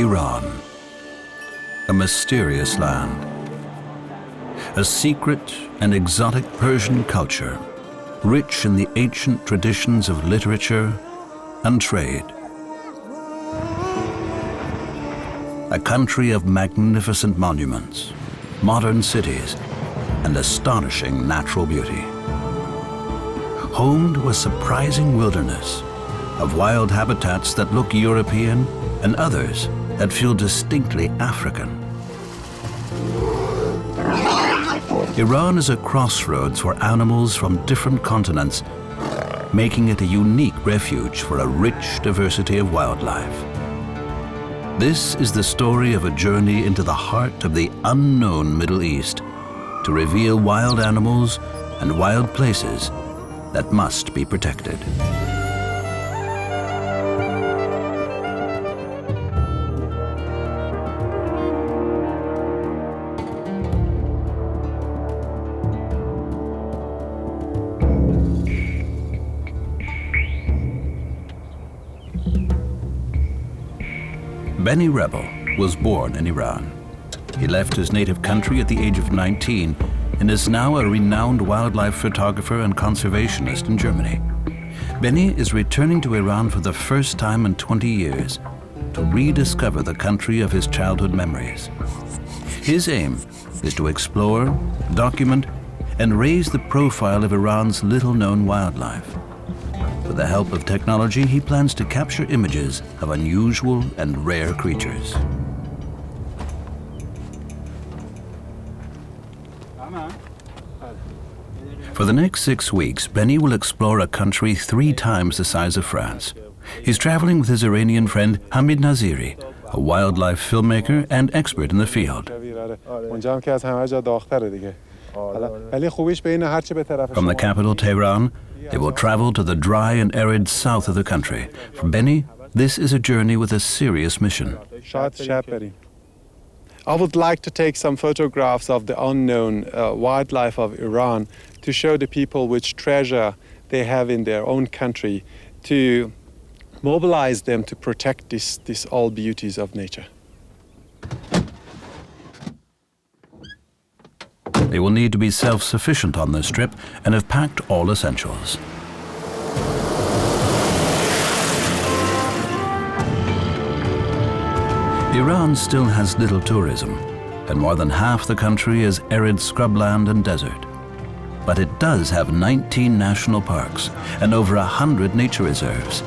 Iran, a mysterious land, a secret and exotic Persian culture, rich in the ancient traditions of literature and trade. A country of magnificent monuments, modern cities, and astonishing natural beauty. Home to a surprising wilderness of wild habitats that look European and others that feel distinctly African. Iran is a crossroads for animals from different continents, making it a unique refuge for a rich diversity of wildlife. This is the story of a journey into the heart of the unknown Middle East to reveal wild animals and wild places that must be protected. Beni Rebel was born in Iran. He left his native country at the age of 19 and is now a renowned wildlife photographer and conservationist in Germany. Beni is returning to Iran for the first time in 20 years to rediscover the country of his childhood memories. His aim is to explore, document, and raise the profile of Iran's little-known wildlife. With the help of technology, he plans to capture images of unusual and rare creatures. For the next 6 weeks, Beni will explore a country 3 times the size of France. He's traveling with his Iranian friend Hamid Naziri, a wildlife filmmaker and expert in the field. From the capital, Tehran, they will travel to the dry and arid south of the country. For Beni, this is a journey with a serious mission. I would like to take some photographs of the unknown wildlife of Iran to show the people which treasure they have in their own country, to mobilize them to protect these all beauties of nature. They will need to be self-sufficient on this trip and have packed all essentials. Iran still has little tourism, and more than half the country is arid scrubland and desert. But it does have 19 national parks and over 100 nature reserves.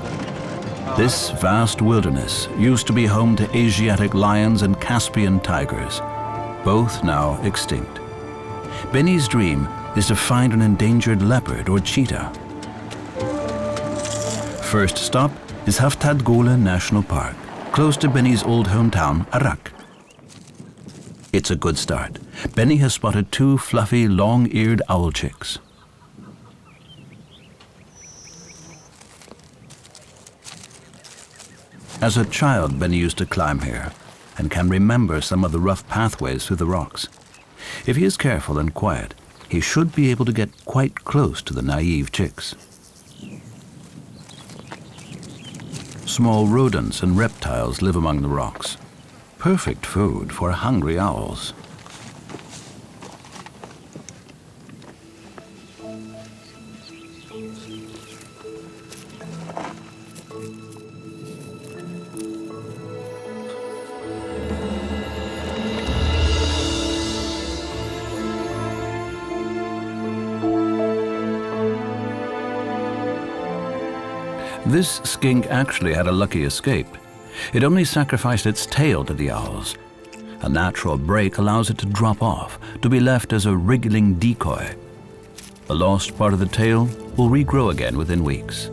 This vast wilderness used to be home to Asiatic lions and Caspian tigers, both now extinct. Beni's dream is to find an endangered leopard or cheetah. First stop is Haftad Gole National Park, close to Beni's old hometown, Arak. It's a good start. Beni has spotted 2 fluffy, long-eared owl chicks. As a child, Beni used to climb here and can remember some of the rough pathways through the rocks. If he is careful and quiet, he should be able to get quite close to the naive chicks. Small rodents and reptiles live among the rocks. Perfect food for hungry owls. This skink actually had a lucky escape. It only sacrificed its tail to the owls. A natural break allows it to drop off, to be left as a wriggling decoy. The lost part of the tail will regrow again within weeks.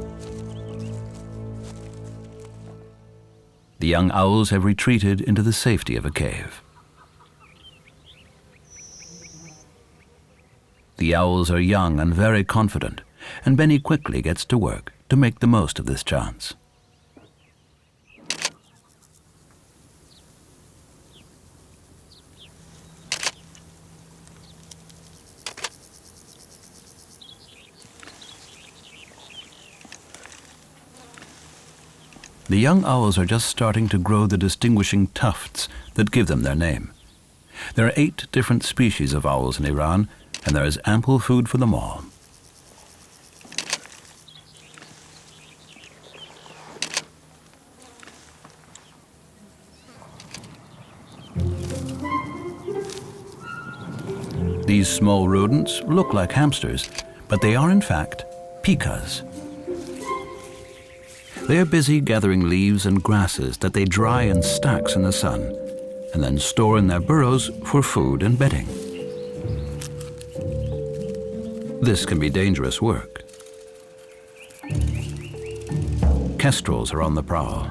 The young owls have retreated into the safety of a cave. The owls are young and very confident, and Beni quickly gets to work to make the most of this chance. The young owls are just starting to grow the distinguishing tufts that give them their name. There are 8 different species of owls in Iran, and there is ample food for them all. These small rodents look like hamsters, but they are in fact picas. They are busy gathering leaves and grasses that they dry in stacks in the sun, and then store in their burrows for food and bedding. This can be dangerous work. Kestrels are on the prowl.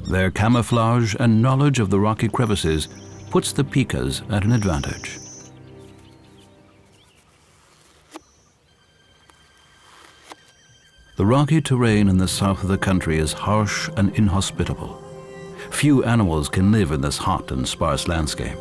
Their camouflage and knowledge of the rocky crevices puts the picas at an advantage. The rocky terrain in the south of the country is harsh and inhospitable. Few animals can live in this hot and sparse landscape.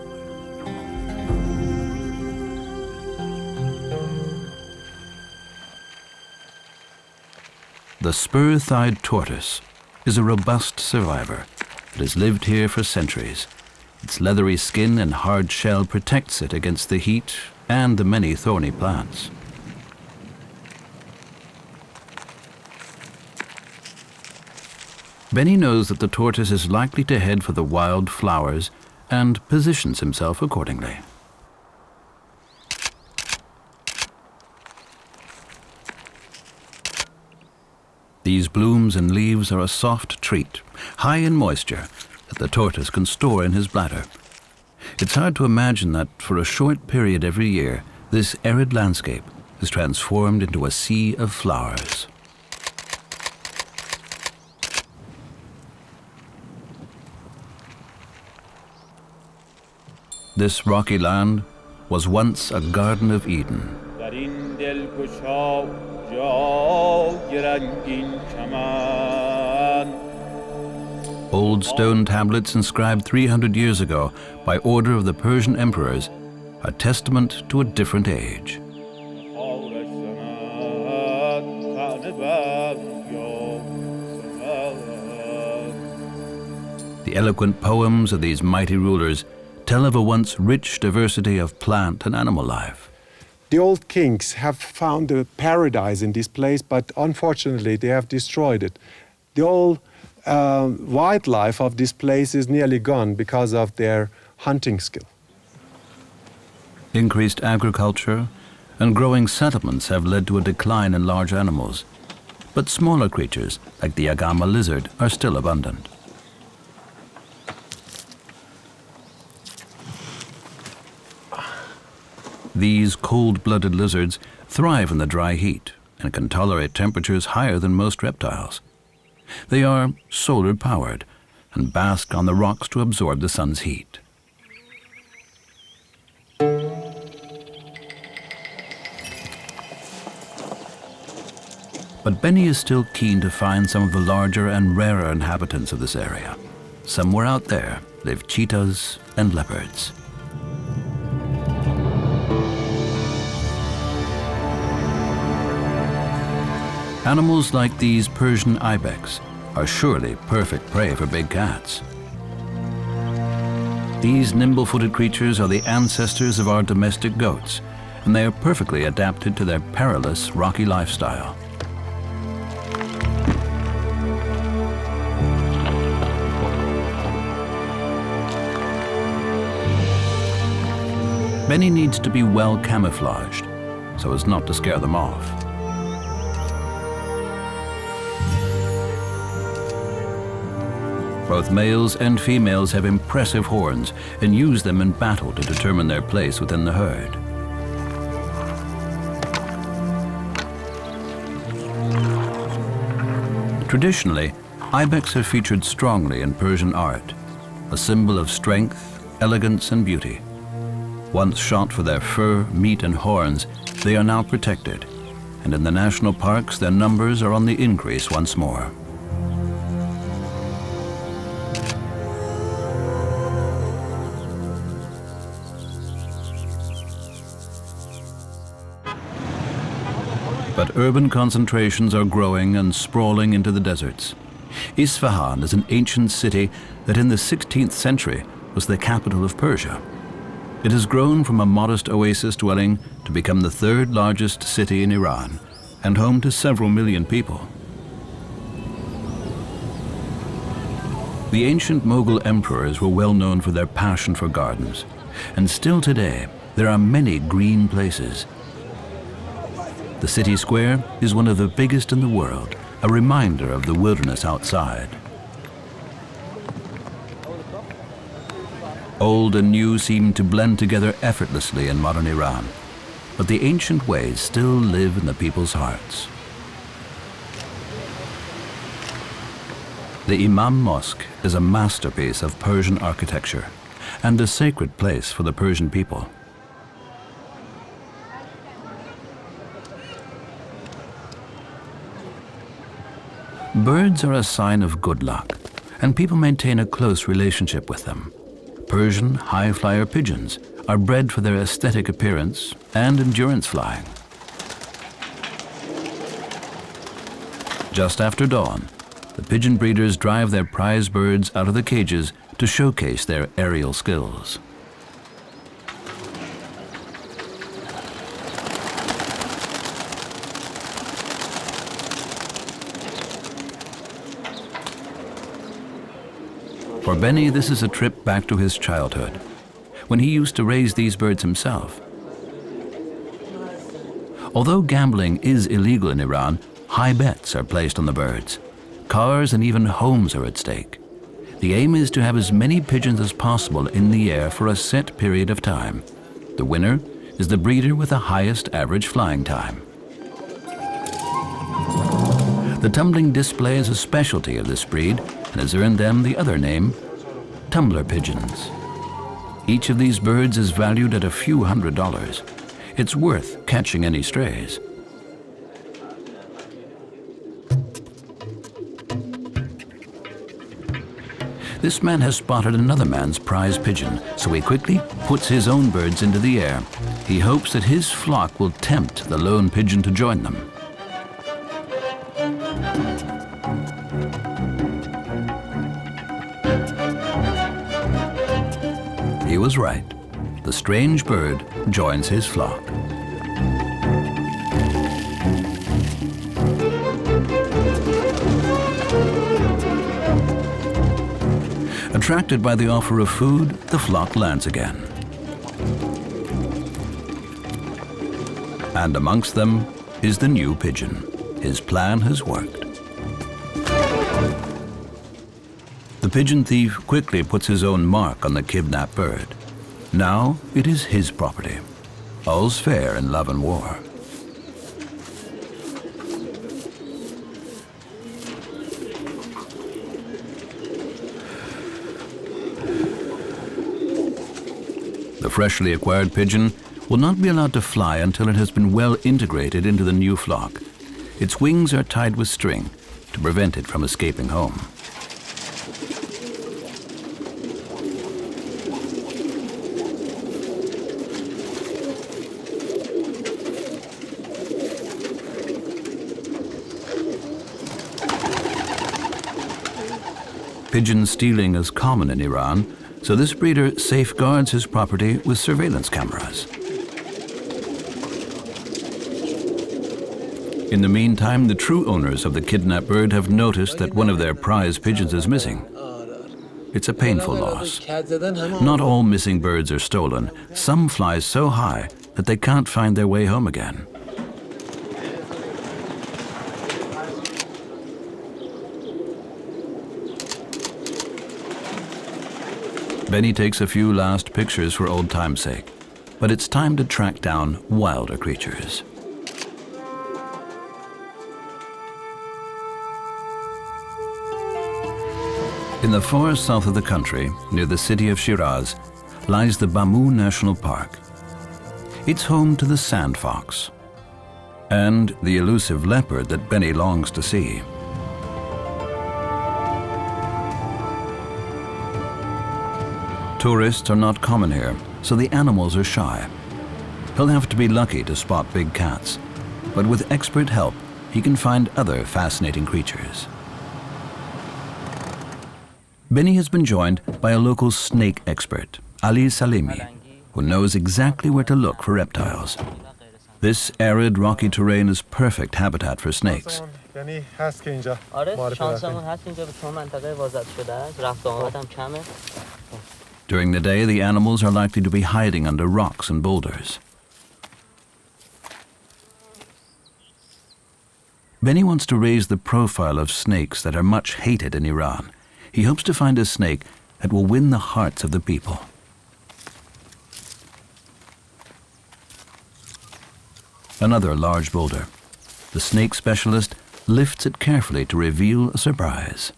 The spur-thighed tortoise is a robust survivor that has lived here for centuries. Its leathery skin and hard shell protects it against the heat and the many thorny plants. Benny knows that the tortoise is likely to head for the wild flowers and positions himself accordingly. These blooms and leaves are a soft treat, high in moisture, that the tortoise can store in his bladder. It's hard to imagine that for a short period every year, this arid landscape is transformed into a sea of flowers. This rocky land was once a Garden of Eden. Old stone tablets inscribed 300 years ago by order of the Persian emperors are testament to a different age. The eloquent poems of these mighty rulers tell of a once rich diversity of plant and animal life. The old kings have found a paradise in this place, but unfortunately they have destroyed it. The whole wildlife of this place is nearly gone because of their hunting skill. Increased agriculture and growing settlements have led to a decline in large animals, but smaller creatures like the agama lizard are still abundant. These cold-blooded lizards thrive in the dry heat and can tolerate temperatures higher than most reptiles. They are solar-powered and bask on the rocks to absorb the sun's heat. But Benny is still keen to find some of the larger and rarer inhabitants of this area. Somewhere out there live cheetahs and leopards. Animals like these Persian ibex are surely perfect prey for big cats. These nimble-footed creatures are the ancestors of our domestic goats, and they are perfectly adapted to their perilous, rocky lifestyle. Benny needs to be well camouflaged so as not to scare them off. Both males and females have impressive horns and use them in battle to determine their place within the herd. Traditionally, ibex have featured strongly in Persian art, a symbol of strength, elegance, and beauty. Once shot for their fur, meat, and horns, they are now protected, and in the national parks, their numbers are on the increase once more. But urban concentrations are growing and sprawling into the deserts. Isfahan is an ancient city that in the 16th century was the capital of Persia. It has grown from a modest oasis dwelling to become the third largest city in Iran and home to several million people. The ancient Mughal emperors were well known for their passion for gardens, and still today there are many green places. The city square is one of the biggest in the world, a reminder of the wilderness outside. Old and new seem to blend together effortlessly in modern Iran, but the ancient ways still live in the people's hearts. The Imam Mosque is a masterpiece of Persian architecture and a sacred place for the Persian people. Birds are a sign of good luck, and people maintain a close relationship with them. Persian high-flyer pigeons are bred for their aesthetic appearance and endurance flying. Just after dawn, the pigeon breeders drive their prize birds out of the cages to showcase their aerial skills. For Benny, this is a trip back to his childhood, when he used to raise these birds himself. Although gambling is illegal in Iran, high bets are placed on the birds. Cars and even homes are at stake. The aim is to have as many pigeons as possible in the air for a set period of time. The winner is the breeder with the highest average flying time. The tumbling display is a specialty of this breed and has earned them the other name, tumbler pigeons. Each of these birds is valued at a few $100s. It's worth catching any strays. This man has spotted another man's prize pigeon, so he quickly puts his own birds into the air. He hopes that his flock will tempt the lone pigeon to join them. He was right. The strange bird joins his flock. Attracted by the offer of food, the flock lands again. And amongst them is the new pigeon. His plan has worked. The pigeon thief quickly puts his own mark on the kidnapped bird. Now it is his property. All's fair in love and war. The freshly acquired pigeon will not be allowed to fly until it has been well integrated into the new flock. Its wings are tied with string to prevent it from escaping home. Pigeon stealing is common in Iran, so this breeder safeguards his property with surveillance cameras. In the meantime, the true owners of the kidnapped bird have noticed that one of their prize pigeons is missing. It's a painful loss. Not all missing birds are stolen. Some fly so high that they can't find their way home again. Benny takes a few last pictures for old time's sake, but it's time to track down wilder creatures. In the far south of the country, near the city of Shiraz, lies the Bangur National Park. It's home to the sand fox and the elusive leopard that Benny longs to see. Tourists are not common here, so the animals are shy. He'll have to be lucky to spot big cats, but with expert help, he can find other fascinating creatures. Benny has been joined by a local snake expert, Ali Salimi, who knows exactly where to look for reptiles. This arid, rocky terrain is perfect habitat for snakes. During the day, the animals are likely to be hiding under rocks and boulders. Benny wants to raise the profile of snakes that are much hated in Iran. He hopes to find a snake that will win the hearts of the people. Another large boulder. The snake specialist lifts it carefully to reveal a surprise.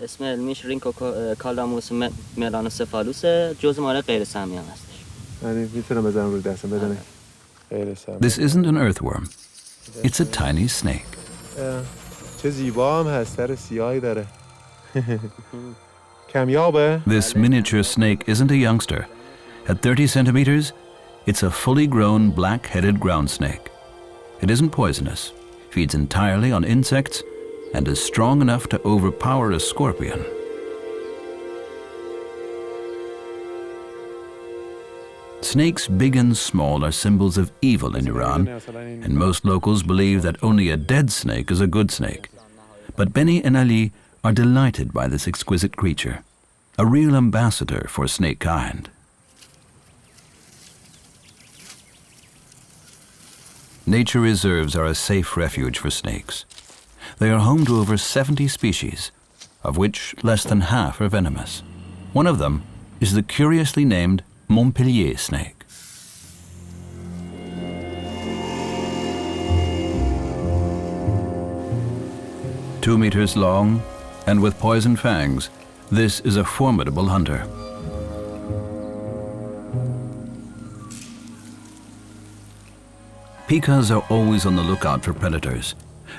اسم علمیش کالاموس ملانوسفالوس جزء ماره غیر سمی هستش. میتونم بزنم روی دستم بدنه. This isn't an earthworm. It's a tiny snake. چه زیبا هم هست، سر سیاهی داره. کمیابه. This miniature snake isn't a youngster. At 30 centimeters, it's a fully grown black-headed ground snake. It isn't poisonous, feeds entirely on insects, and is strong enough to overpower a scorpion. Snakes big and small are symbols of evil in Iran, and most locals believe that only a dead snake is a good snake. But Benny and Ali are delighted by this exquisite creature, a real ambassador for snake kind. Nature reserves are a safe refuge for snakes. They are home to over 70 species, of which less than half are venomous. One of them is the curiously named Montpellier snake. Two meters long, and with poison fangs, this is a formidable hunter. Picas are always on the lookout for predators,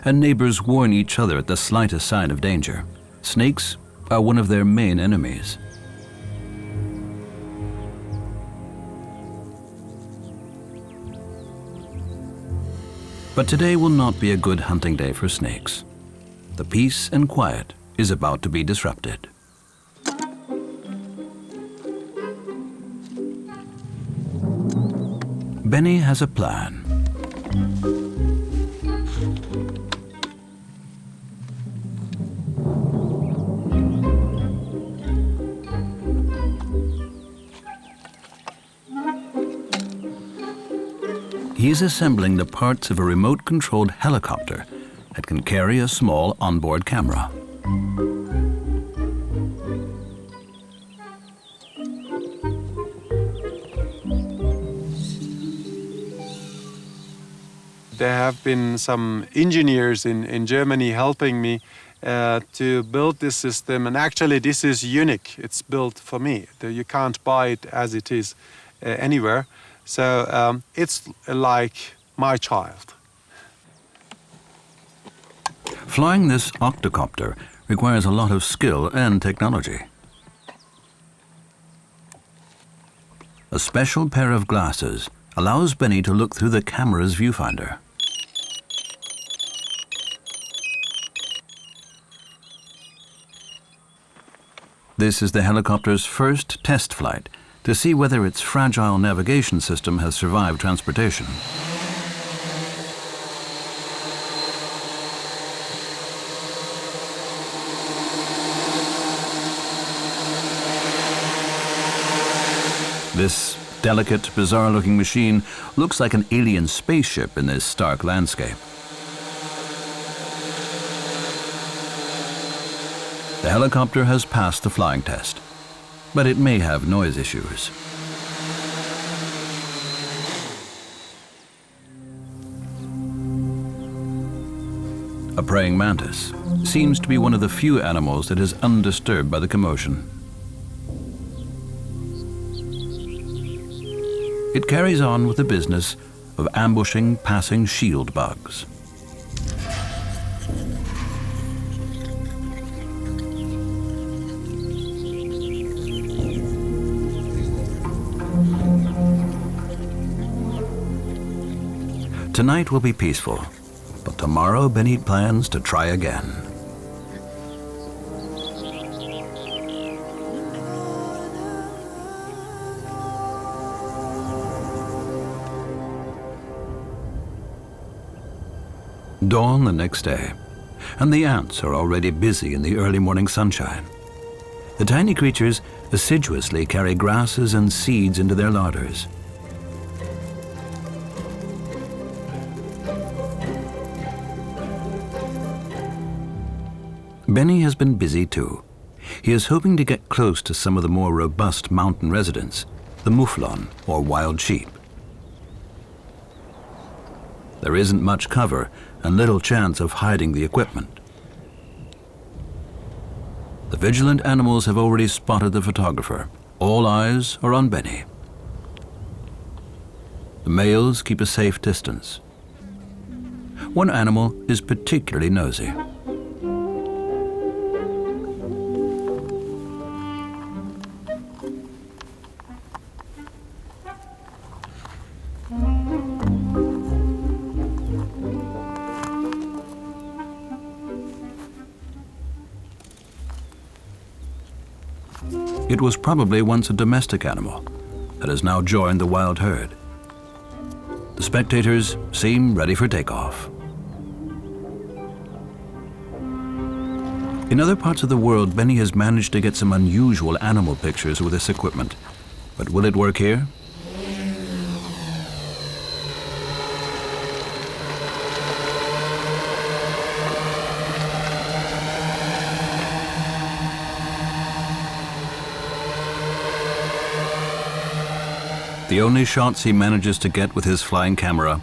and neighbors warn each other at the slightest sign of danger. Snakes are one of their main enemies. But today will not be a good hunting day for snakes. The peace and quiet is about to be disrupted. Benny has a plan. He is assembling the parts of a remote-controlled helicopter that can carry a small onboard camera. There have been some engineers in Germany helping me to build this system, and actually this is unique. It's built for me. You can't buy it as it is anywhere. So it's like my child. Flying this octocopter requires a lot of skill and technology. A special pair of glasses allows Benny to look through the camera's viewfinder. This is the helicopter's first test flight to see whether its fragile navigation system has survived transportation. This delicate, bizarre-looking machine looks like an alien spaceship in this stark landscape. The helicopter has passed the flying test, but it may have noise issues. A praying mantis seems to be one of the few animals that is undisturbed by the commotion. It carries on with the business of ambushing passing shield bugs. Tonight will be peaceful, but tomorrow Benny plans to try again. Dawn the next day, and the ants are already busy in the early morning sunshine. The tiny creatures assiduously carry grasses and seeds into their larders. Benny has been busy too. He is hoping to get close to some of the more robust mountain residents, the Muflon, or wild sheep. There isn't much cover and little chance of hiding the equipment. The vigilant animals have already spotted the photographer. All eyes are on Benny. The males keep a safe distance. One animal is particularly nosy. It was probably once a domestic animal that has now joined the wild herd. The spectators seem ready for takeoff. In other parts of the world, Benny has managed to get some unusual animal pictures with this equipment. But will it work here? The only shots he manages to get with his flying camera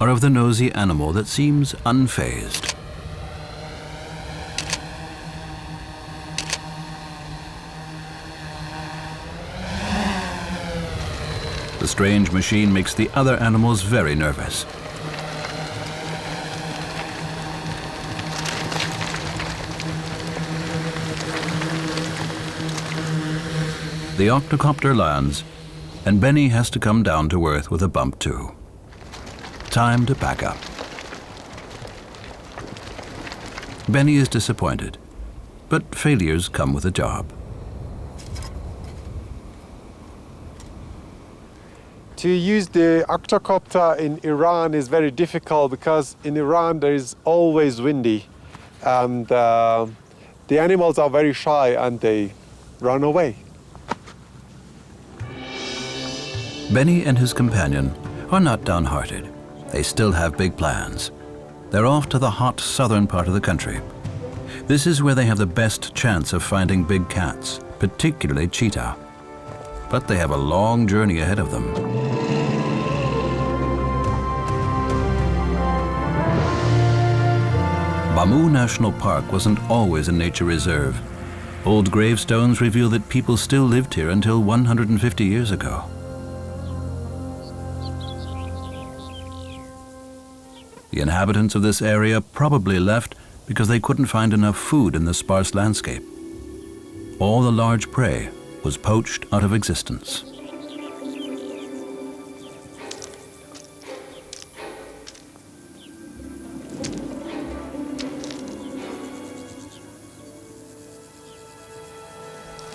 are of the nosy animal that seems unfazed. The strange machine makes the other animals very nervous. The Octocopter lands, and Benny has to come down to earth with a bump too. Time to pack up. Benny is disappointed, but failures come with a job. To use the Octocopter in Iran is very difficult because in Iran there is always windy, and the animals are very shy and they run away. Benny and his companion are not downhearted. They still have big plans. They're off to the hot southern part of the country. This is where they have the best chance of finding big cats, particularly cheetah. But they have a long journey ahead of them. Bangur National Park wasn't always a nature reserve. Old gravestones reveal that people still lived here until 150 years ago. The inhabitants of this area probably left because they couldn't find enough food in the sparse landscape. All the large prey was poached out of existence.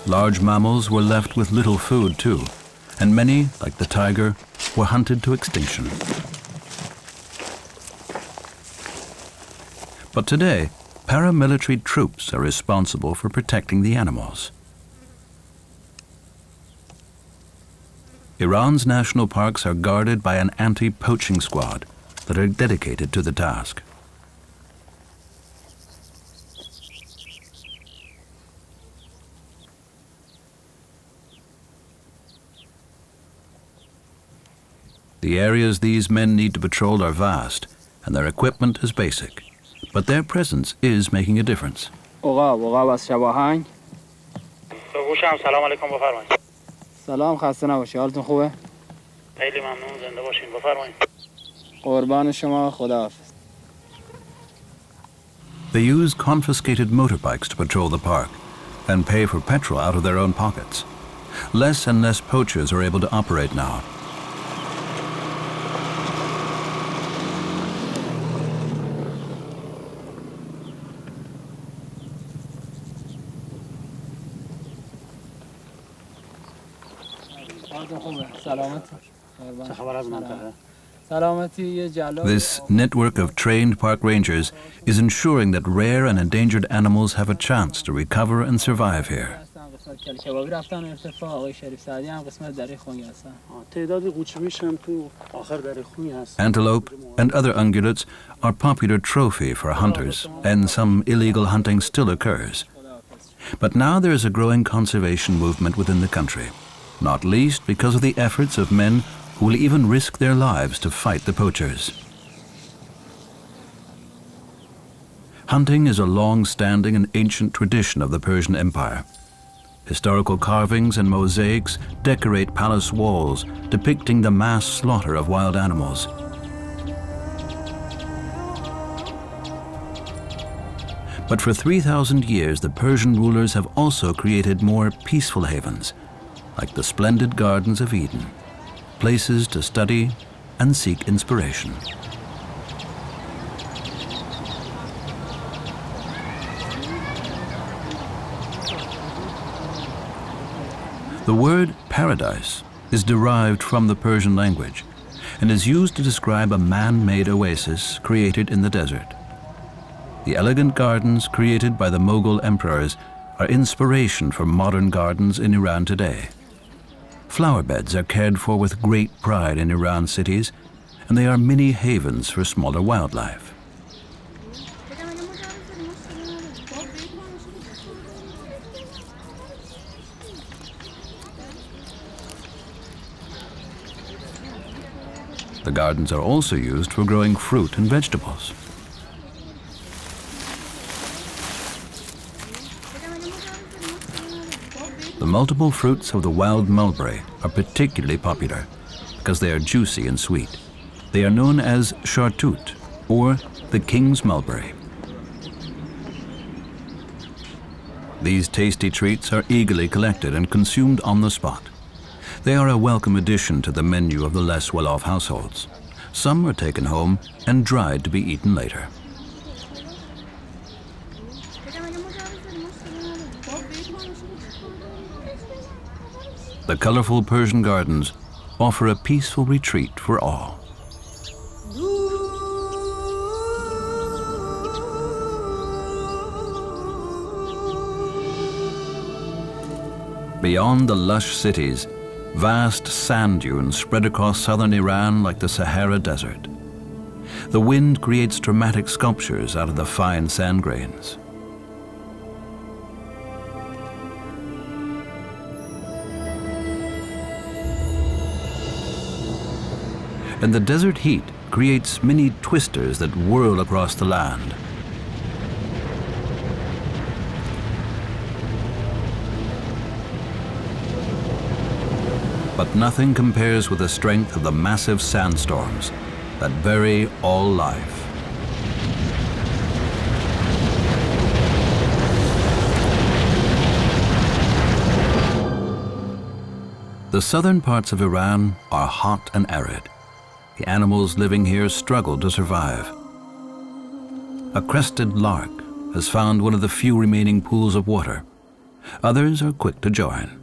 Large mammals were left with little food too, and many, like the tiger, were hunted to extinction. But today, paramilitary troops are responsible for protecting the animals. Iran's national parks are guarded by an anti-poaching squad that are dedicated to the task. The areas these men need to patrol are vast, and their equipment is basic. But their presence is making a difference. سلام علیکم بفرمایید. سلام خسته نباشی حالتون خوبه؟ خیلی ممنون زنده باشین بفرمایید. قربان شما خداحافظ. They use confiscated motorbikes to patrol the park and pay for petrol out of their own pockets. Less and less poachers are able to operate now. This network of trained park rangers is ensuring that rare and endangered animals have a chance to recover and survive here. Antelope and other ungulates are popular trophy for hunters, and some illegal hunting still occurs. But now there is a growing conservation movement within the country, not least because of the efforts of men who will even risk their lives to fight the poachers. Hunting is a long-standing and ancient tradition of the Persian Empire. Historical carvings and mosaics decorate palace walls, depicting the mass slaughter of wild animals. But for 3,000 years, the Persian rulers have also created more peaceful havens, like the splendid Gardens of Eden, places to study and seek inspiration. The word paradise is derived from the Persian language and is used to describe a man-made oasis created in the desert. The elegant gardens created by the Mughal emperors are inspiration for modern gardens in Iran today. Flower beds are cared for with great pride in Iran cities, and they are mini havens for smaller wildlife. The gardens are also used for growing fruit and vegetables. The multiple fruits of the wild mulberry are particularly popular because they are juicy and sweet. They are known as chartut, or the king's mulberry. These tasty treats are eagerly collected and consumed on the spot. They are a welcome addition to the menu of the less well-off households. Some are taken home and dried to be eaten later. The colorful Persian gardens offer a peaceful retreat for all. Beyond the lush cities, vast sand dunes spread across southern Iran like the Sahara Desert. The wind creates dramatic sculptures out of the fine sand grains. And the desert heat creates mini twisters that whirl across the land. But nothing compares with the strength of the massive sandstorms that bury all life. The southern parts of Iran are hot and arid. The animals living here struggle to survive. A crested lark has found one of the few remaining pools of water. Others are quick to join.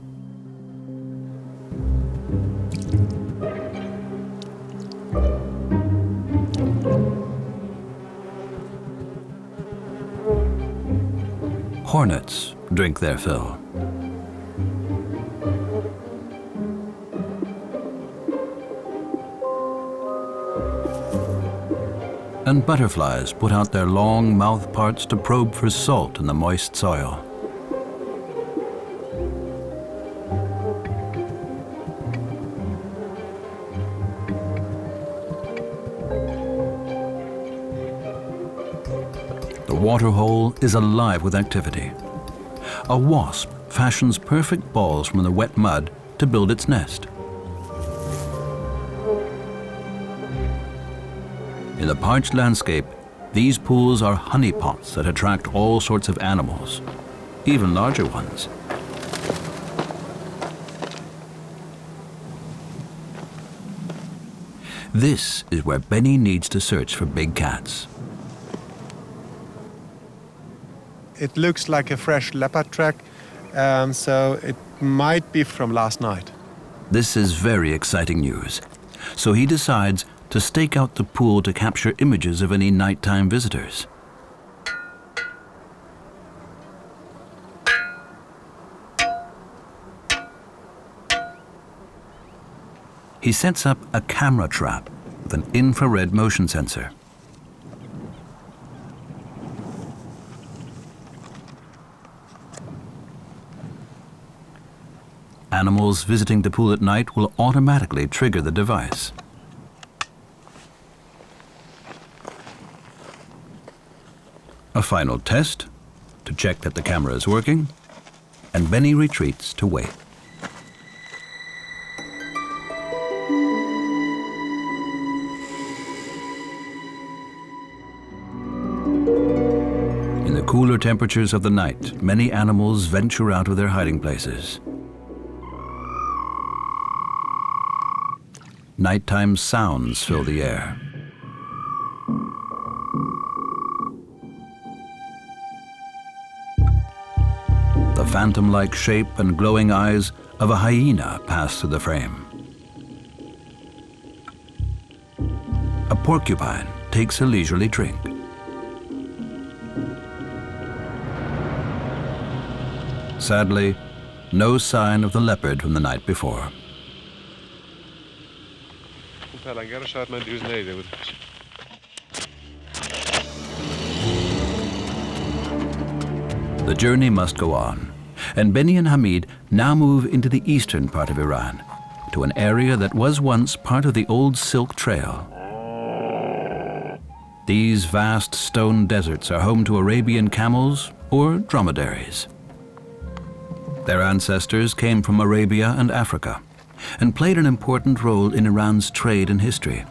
Hornets drink their fill. And butterflies put out their long mouth parts to probe for salt in the moist soil. waterhole is alive with activity. A wasp fashions perfect balls from the wet mud to build its nest. In the parched landscape, these pools are honey pots that attract all sorts of animals, even larger ones. This is where Benny needs to search for big cats. It looks like a fresh leopard track, so it might be from last night. This is very exciting news. So he decides to stake out the pool to capture images of any nighttime visitors. He sets up a camera trap with an infrared motion sensor. Animals visiting the pool at night will automatically trigger the device. A final test to check that the camera is working, and Benny retreats to wait. In the cooler temperatures of the night, many animals venture out of their hiding places. Nighttime sounds fill the air. The phantom-like shape and glowing eyes of a hyena pass through the frame. A porcupine takes a leisurely drink. Sadly, no sign of the leopard from the night before. The journey must go on, and Benny and Hamid now move into the eastern part of Iran, to an area that was once part of the old Silk Trail. These vast stone deserts are home to Arabian camels or dromedaries. Their ancestors came from Arabia and Africa and played an important role in Iran's trade and history.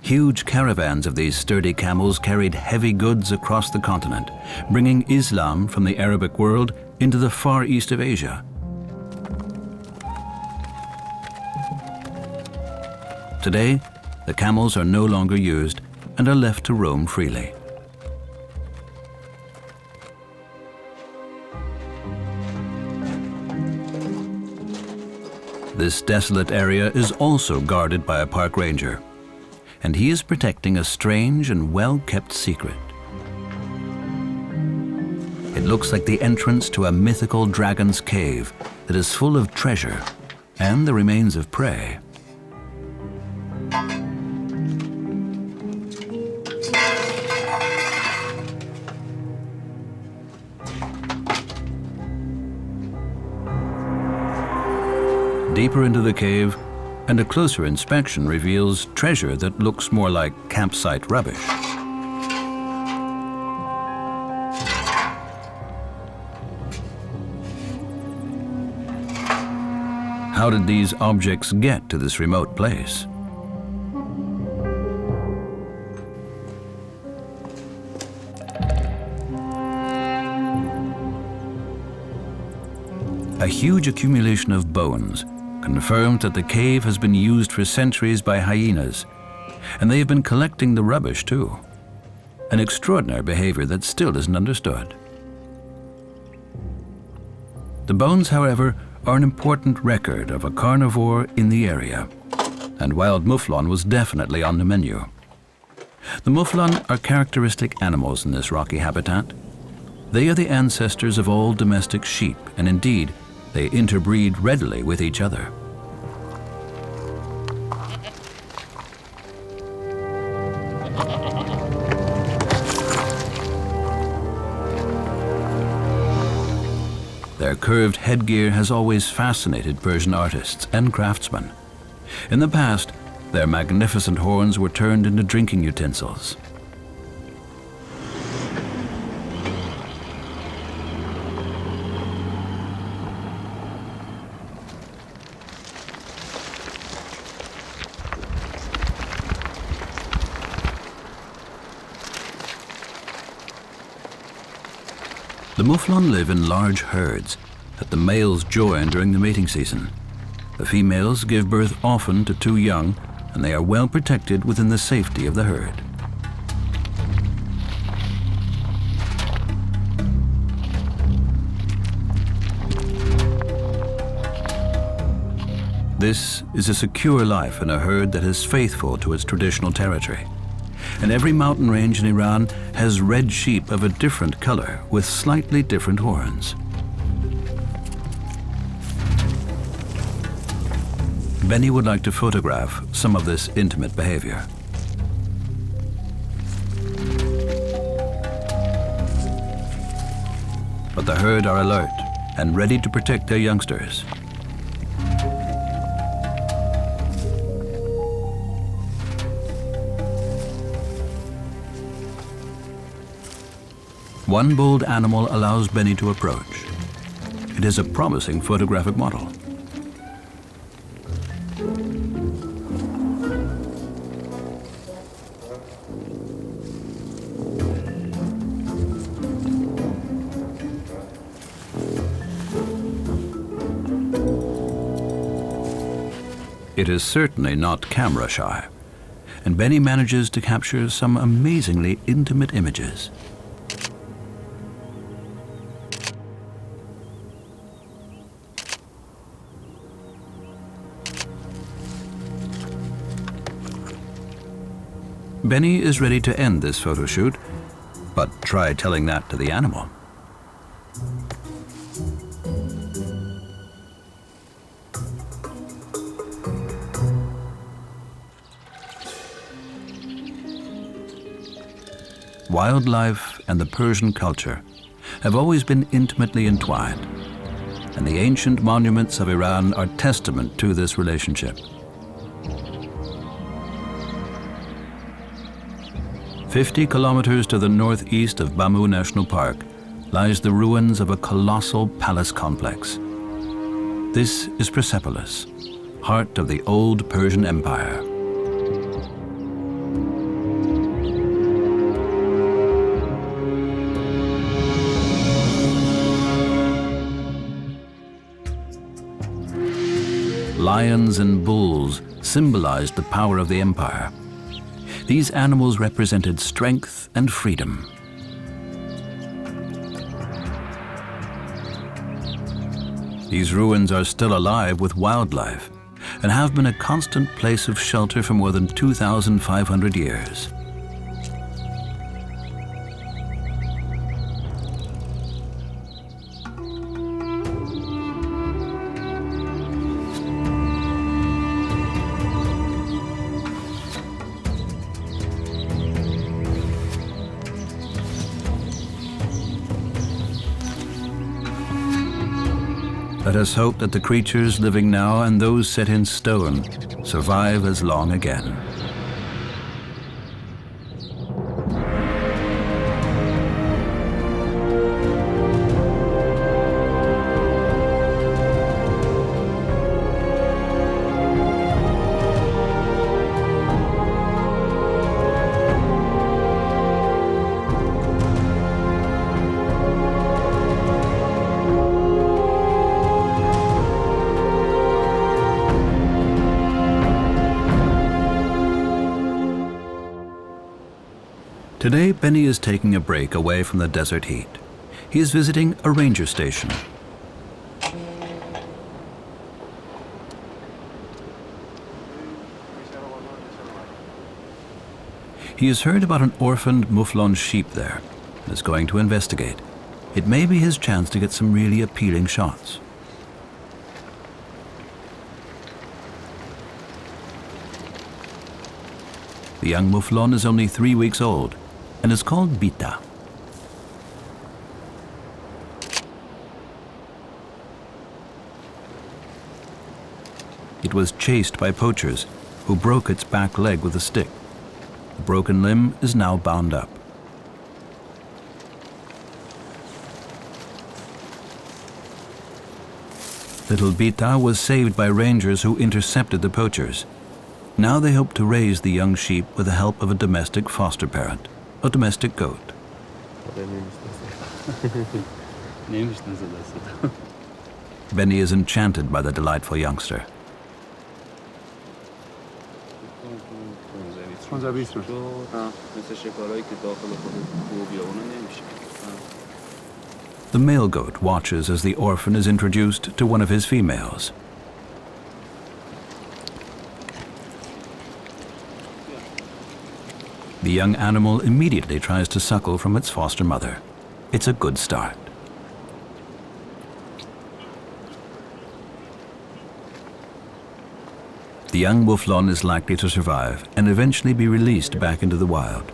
Huge caravans of these sturdy camels carried heavy goods across the continent, bringing Islam from the Arabic world into the far east of Asia. Today, the camels are no longer used and are left to roam freely. This desolate area is also guarded by a park ranger, and he is protecting a strange and well-kept secret. It looks like the entrance to a mythical dragon's cave that is full of treasure and the remains of prey. Deeper into the cave, and a closer inspection reveals treasure that looks more like campsite rubbish. How did these objects get to this remote place? A huge accumulation of bones confirmed that the cave has been used for centuries by hyenas, and they have been collecting the rubbish too. An extraordinary behavior that still isn't understood. The bones, however, are an important record of a carnivore in the area, and wild muflon was definitely on the menu. The muflon are characteristic animals in this rocky habitat. They are the ancestors of all domestic sheep, and indeed, they interbreed readily with each other. Their curved headgear has always fascinated Persian artists and craftsmen. In the past, their magnificent horns were turned into drinking utensils. The Muflon live in large herds that the males join during the mating season. The females give birth often to two young, and they are well protected within the safety of the herd. This is a secure life in a herd that is faithful to its traditional territory. And every mountain range in Iran has red sheep of a different color with slightly different horns. Benny would like to photograph some of this intimate behavior. But the herd are alert and ready to protect their youngsters. One bold animal allows Benny to approach. It is a promising photographic model. It is certainly not camera shy, and Benny manages to capture some amazingly intimate images. Benny is ready to end this photo shoot, but try telling that to the animal. Wildlife and the Persian culture have always been intimately entwined, and the ancient monuments of Iran are testament to this relationship. 50 kilometers to the northeast of Bangur National Park lies the ruins of a colossal palace complex. This is Persepolis, heart of the old Persian Empire. Lions and bulls symbolized the power of the empire. These animals represented strength and freedom. These ruins are still alive with wildlife and have been a constant place of shelter for more than 2,500 years. Let us hope that the creatures living now and those set in stone survive as long again. Today, Benny is taking a break away from the desert heat. He is visiting a ranger station. He has heard about an orphaned Muflon sheep there and is going to investigate. It may be his chance to get some really appealing shots. The young Muflon is only 3 weeks old and is called Pica. It was chased by poachers who broke its back leg with a stick. The broken limb is now bound up. Little Pica was saved by rangers who intercepted the poachers. Now they hope to raise the young sheep with the help of a domestic foster parent, a domestic goat. Benny is enchanted by the delightful youngster. The male goat watches as the orphan is introduced to one of his females. The young animal immediately tries to suckle from its foster mother. It's a good start. The young Muflon is likely to survive and eventually be released back into the wild.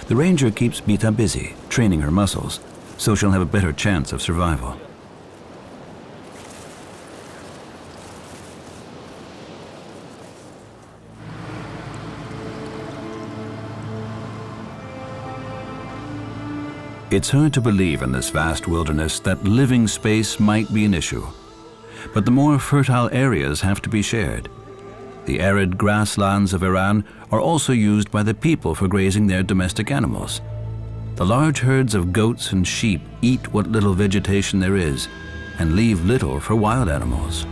The ranger keeps Pica busy, training her muscles, so she'll have a better chance of survival. It's hard to believe in this vast wilderness that living space might be an issue. But the more fertile areas have to be shared. The arid grasslands of Iran are also used by the people for grazing their domestic animals. The large herds of goats and sheep eat what little vegetation there is and leave little for wild animals.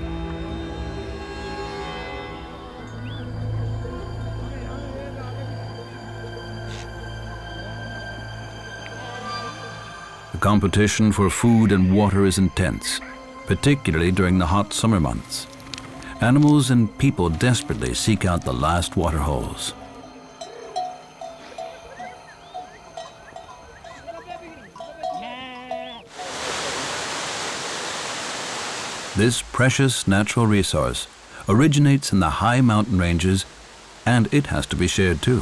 The competition for food and water is intense, particularly during the hot summer months. Animals and people desperately seek out the last water holes. This precious natural resource originates in the high mountain ranges, and it has to be shared too.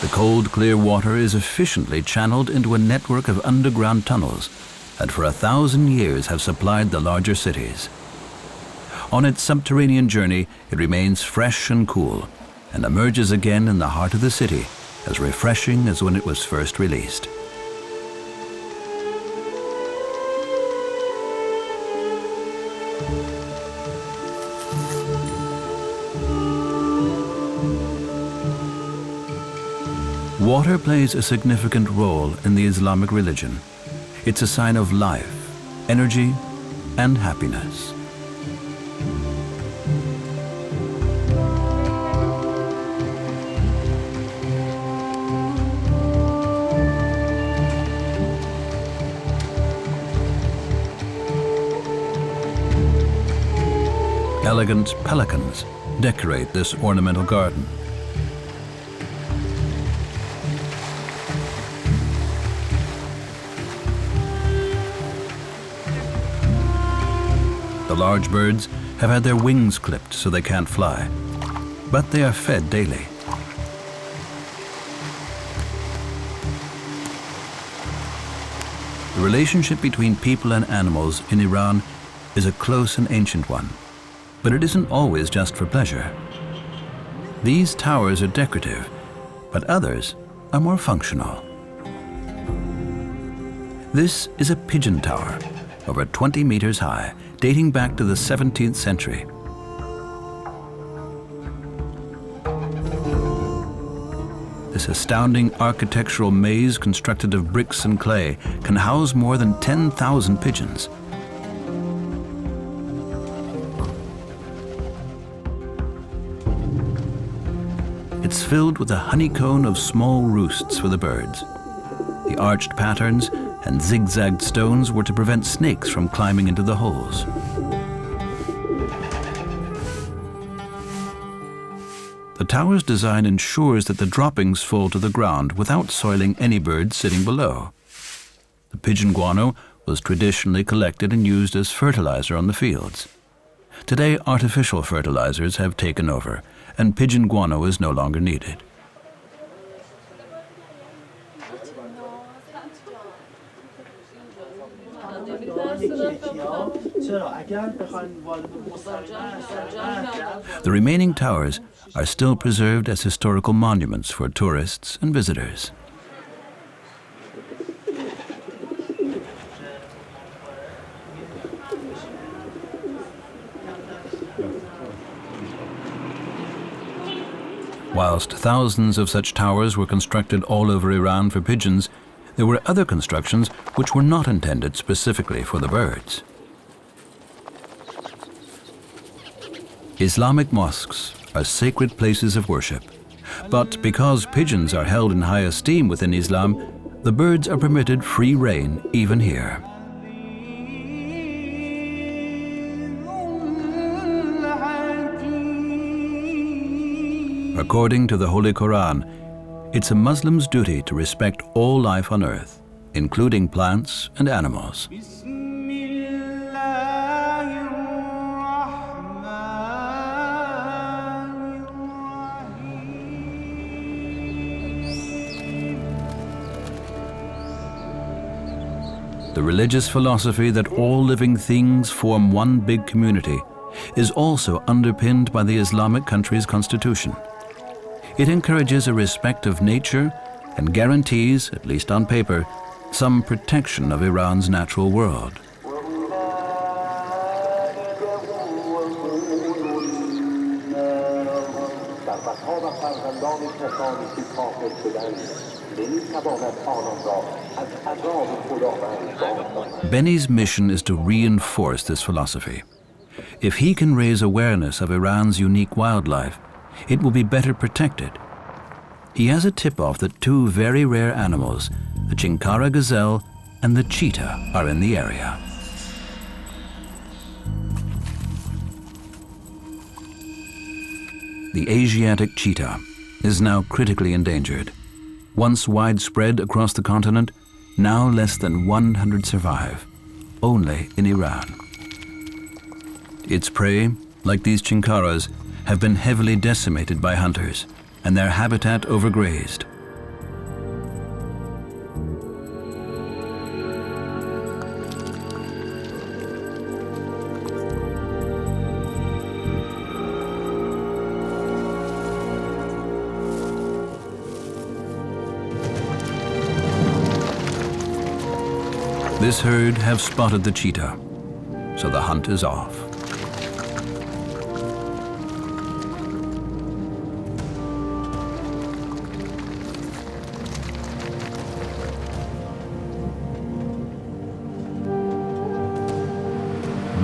The cold, clear water is efficiently channeled into a network of underground tunnels that for 1,000 years have supplied the larger cities. On its subterranean journey, it remains fresh and cool and emerges again in the heart of the city, as refreshing as when it was first released. Water plays a significant role in the Islamic religion. It's a sign of life, energy, and happiness. Elegant pelicans decorate this ornamental garden. The large birds have had their wings clipped so they can't fly, but they are fed daily. The relationship between people and animals in Iran is a close and ancient one, but it isn't always just for pleasure. These towers are decorative, but others are more functional. This is a pigeon tower, over 20 meters high, dating back to the 17th century. This astounding architectural maze constructed of bricks and clay can house more than 10,000 pigeons. It's filled with a honeycomb of small roosts for the birds. The arched patterns and zigzagged stones were to prevent snakes from climbing into the holes. The tower's design ensures that the droppings fall to the ground without soiling any birds sitting below. The pigeon guano was traditionally collected and used as fertilizer on the fields. Today, artificial fertilizers have taken over, and pigeon guano is no longer needed. The remaining towers are still preserved as historical monuments for tourists and visitors. Whilst thousands of such towers were constructed all over Iran for pigeons, there were other constructions which were not intended specifically for the birds. Islamic mosques are sacred places of worship, but because pigeons are held in high esteem within Islam, the birds are permitted free rein even here. According to the Holy Quran, it's a Muslim's duty to respect all life on earth, including plants and animals. The religious philosophy that all living things form one big community is also underpinned by the Islamic country's constitution. It encourages a respect of nature and guarantees, at least on paper, some protection of Iran's natural world. Benny's mission is to reinforce this philosophy. If he can raise awareness of Iran's unique wildlife, it will be better protected. He has a tip-off that two very rare animals, the Chinkara gazelle and the cheetah, are in the area. The Asiatic cheetah is now critically endangered. Once widespread across the continent, now less than 100 survive, only in Iran. Its prey, like these chinkaras, have been heavily decimated by hunters and their habitat overgrazed. This herd have spotted the cheetah, so the hunt is off.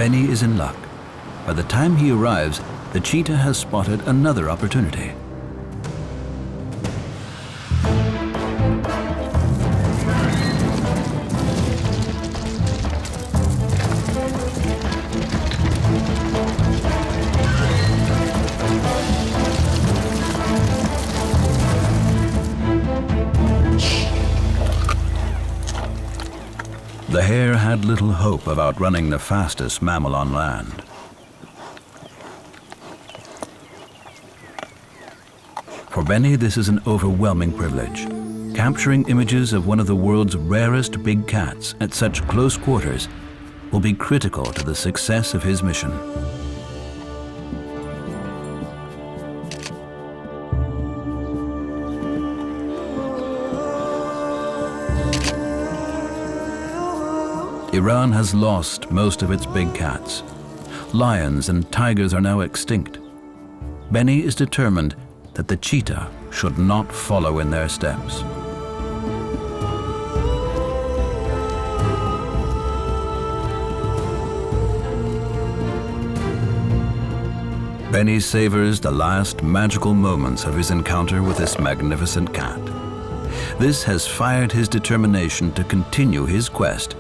Benny is in luck. By the time he arrives, the cheetah has spotted another opportunity. The hare had little hope of outrunning the fastest mammal on land. For Benny, this is an overwhelming privilege. Capturing images of one of the world's rarest big cats at such close quarters will be critical to the success of his mission. Iran has lost most of its big cats. Lions and tigers are now extinct. Benny is determined that the cheetah should not follow in their steps. Benny savors the last magical moments of his encounter with this magnificent cat. This has fired his determination to continue his quest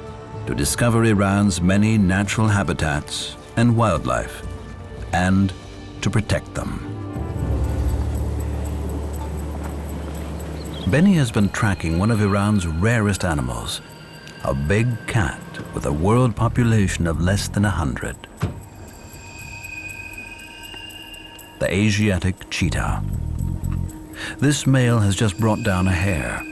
to discover Iran's many natural habitats and wildlife, and to protect them. Benny has been tracking one of Iran's rarest animals, a big cat with a world population of less than 100. The Asiatic cheetah. This male has just brought down a hare.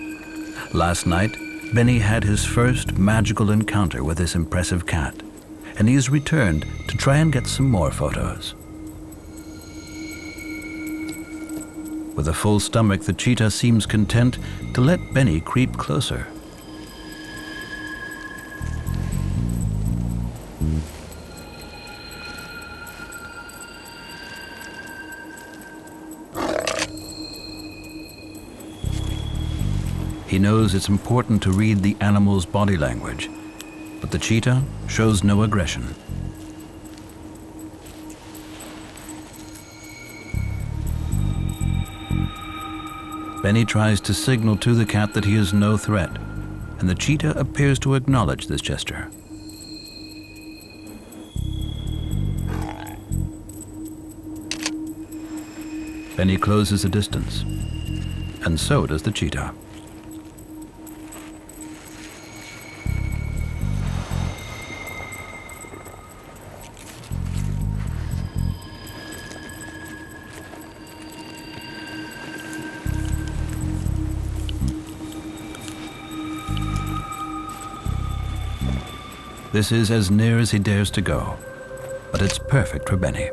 Last night, Benny had his first magical encounter with this impressive cat, and he has returned to try and get some more photos. With a full stomach, the cheetah seems content to let Benny creep closer. He knows it's important to read the animal's body language, but the cheetah shows no aggression. Benny tries to signal to the cat that he is no threat, and the cheetah appears to acknowledge this gesture. Benny closes the distance, and so does the cheetah. This is as near as he dares to go, but it's perfect for Benny.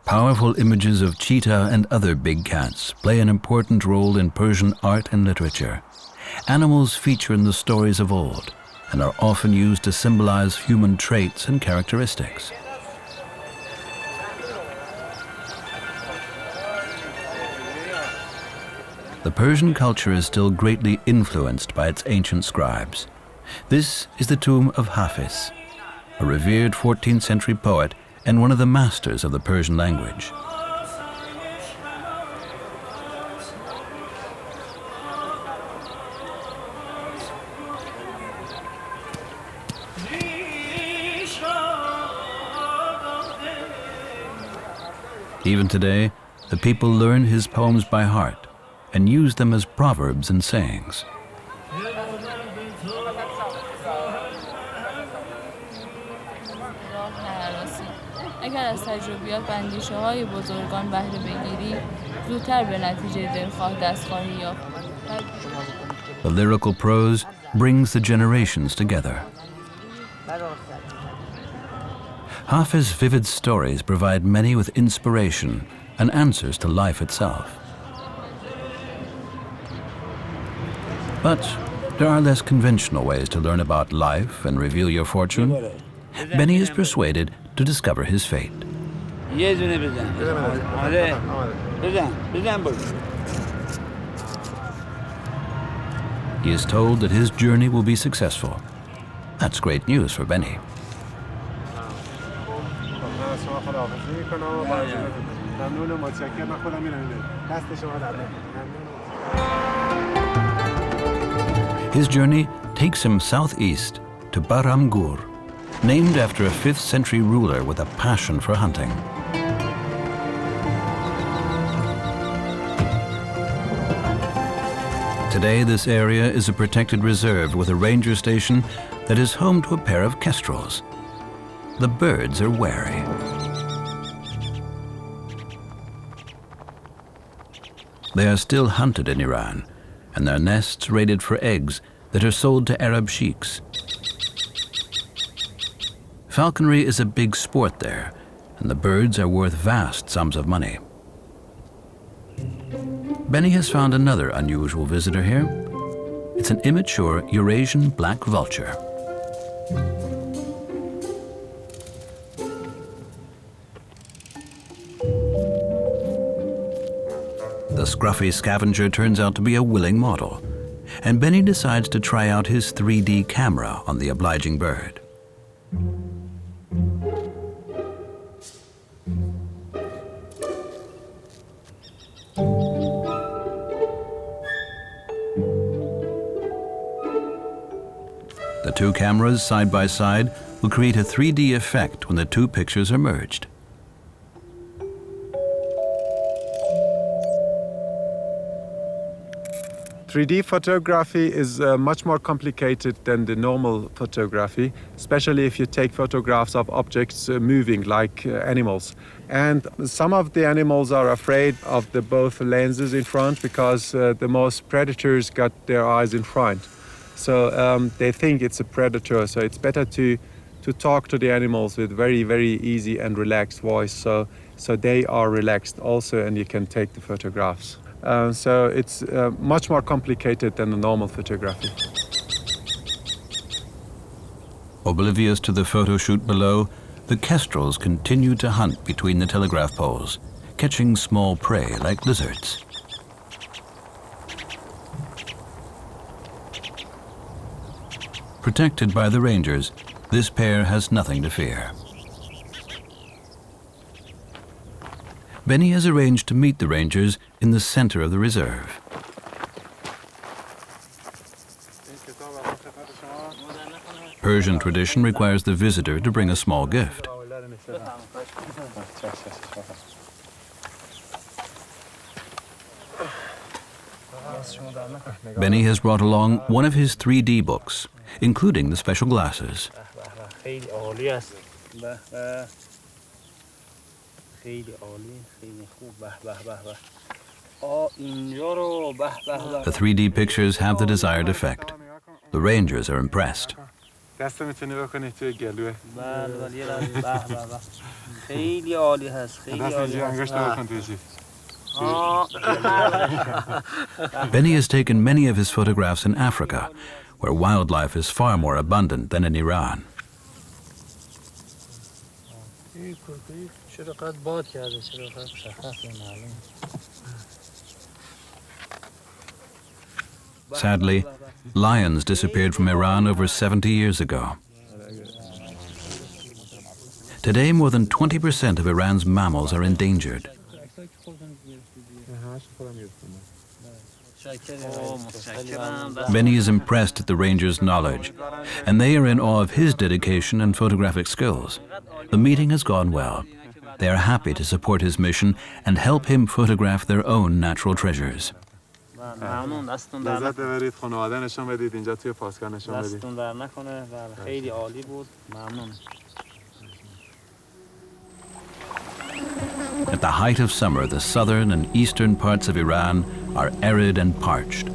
Powerful images of cheetah and other big cats play an important role in Persian art and literature. Animals feature in the stories of old and are often used to symbolize human traits and characteristics. The Persian culture is still greatly influenced by its ancient scribes. This is the tomb of Hafiz, a revered 14th century poet and one of the masters of the Persian language. Even today, the people learn his poems by heart and use them as proverbs and sayings. اگر از تجربیات و اندیشه‌های بزرگان بهره بگیری، زودتر به نتیجه دلخواه دست خواهی یافت. The lyrical prose brings the generations together. Hafiz's vivid stories provide many with inspiration and answers to life itself. But there are less conventional ways to learn about life and reveal your fortune. Benny is persuaded to discover his fate. He is told that his journey will be successful. That's great news for Benny. His journey takes him southeast to Bangur, named after a 5th century ruler with a passion for hunting. Today, this area is a protected reserve with a ranger station that is home to a pair of kestrels. The birds are wary. They are still hunted in Iran, and their nests raided for eggs that are sold to Arab sheiks. Falconry is a big sport there, and the birds are worth vast sums of money. Benny has found another unusual visitor here. It's an immature Eurasian black vulture. The scruffy scavenger turns out to be a willing model, and Benny decides to try out his 3D camera on the obliging bird. The two cameras side by side will create a 3D effect when the two pictures are merged. 3D photography is much more complicated than the normal photography, especially if you take photographs of objects moving like animals. And some of the animals are afraid of the both lenses in front because the most predators got their eyes in front. So they think it's a predator, so it's better to talk to the animals with very, very easy and relaxed voice, so they are relaxed also and you can take the photographs. So it's much more complicated than the normal photography. Oblivious to the photo shoot below, the kestrels continue to hunt between the telegraph poles, catching small prey like lizards. Protected by the rangers, this pair has nothing to fear. Benny has arranged to meet the rangers in the center of the reserve. Persian tradition requires the visitor to bring a small gift. Benny has brought along one of his 3D books, including the special glasses. The 3D pictures have the desired effect. The rangers are impressed. Benny has taken many of his photographs in Africa, where wildlife is far more abundant than in Iran. Sadly, lions disappeared from Iran over 70 years ago. Today, more than 20% of Iran's mammals are endangered. Benny is impressed at the rangers' knowledge, and they are in awe of his dedication and photographic skills. The meeting has gone well. They are happy to support his mission and help him photograph their own natural treasures. At the height of summer, the southern and eastern parts of Iran are arid and parched.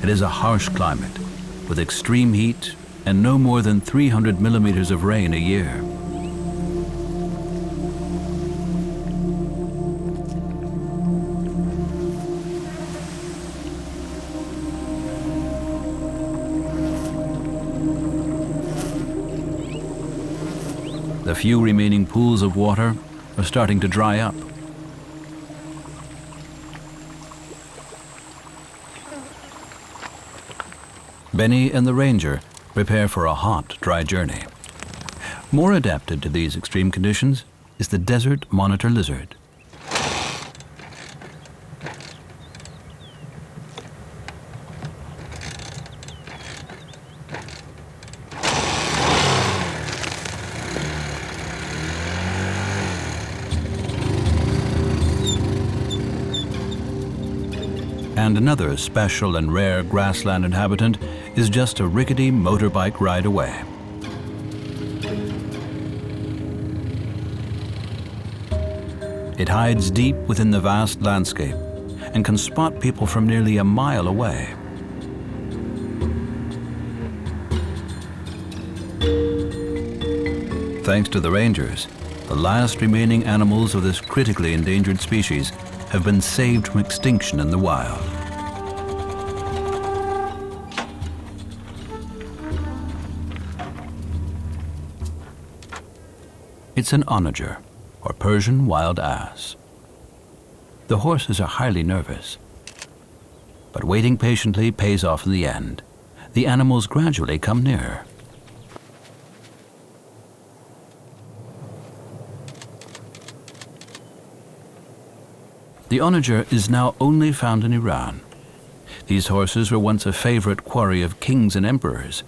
It is a harsh climate with extreme heat and no more than 300 millimeters of rain a year. The few remaining pools of water are starting to dry up. Benny and the ranger prepare for a hot, dry journey. More adapted to these extreme conditions is the desert monitor lizard. And another special and rare grassland inhabitant is just a rickety motorbike ride away. It hides deep within the vast landscape and can spot people from nearly a mile away. Thanks to the rangers, the last remaining animals of this critically endangered species have been saved from extinction in the wild. It's an onager, or Persian wild ass. The horses are highly nervous, but waiting patiently pays off in the end. The animals gradually come nearer. The onager is now only found in Iran. These horses were once a favorite quarry of kings and emperors,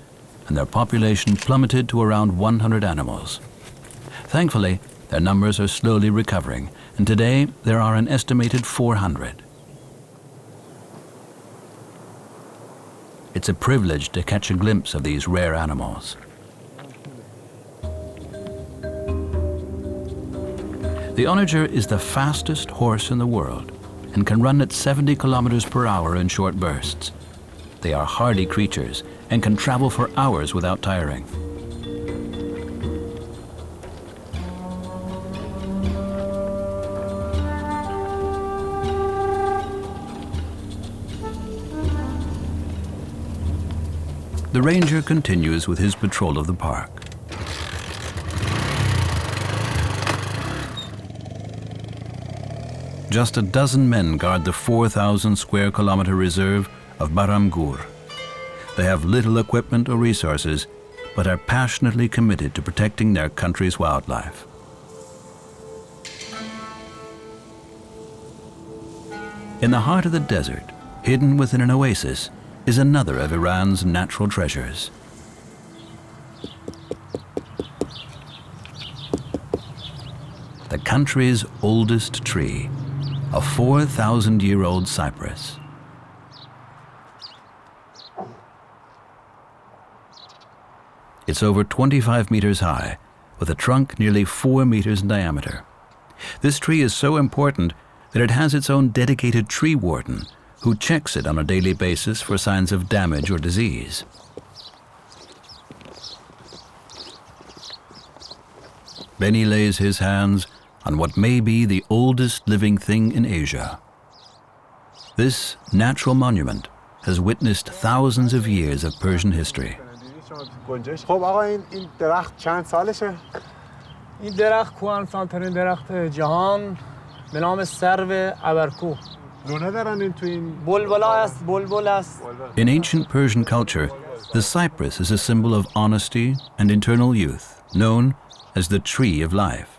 and their population plummeted to around 100 animals. Thankfully, their numbers are slowly recovering, and today there are an estimated 400. It's a privilege to catch a glimpse of these rare animals. The onager is the fastest horse in the world and can run at 70 kilometers per hour in short bursts. They are hardy creatures and can travel for hours without tiring. The ranger continues with his patrol of the park. Just a dozen men guard the 4,000 square kilometer reserve of Bangur. They have little equipment or resources, but are passionately committed to protecting their country's wildlife. In the heart of the desert, hidden within an oasis, is another of Iran's natural treasures. The country's oldest tree, a 4,000-year-old cypress. It's over 25 meters high, with a trunk nearly 4 meters in diameter. This tree is so important that it has its own dedicated tree warden, who checks it on a daily basis for signs of damage or disease. Benny lays his hands on what may be the oldest living thing in Asia. This natural monument has witnessed thousands of years of Persian history. خب آقا این درخت چند سالشه؟ این درخت کوهنسان‌ترین درخت جهان به نام سرو ابرکوه. لونه دارن این تو این بلبل است. In ancient Persian culture, the cypress is a symbol of honesty and eternal youth, known as the tree of life.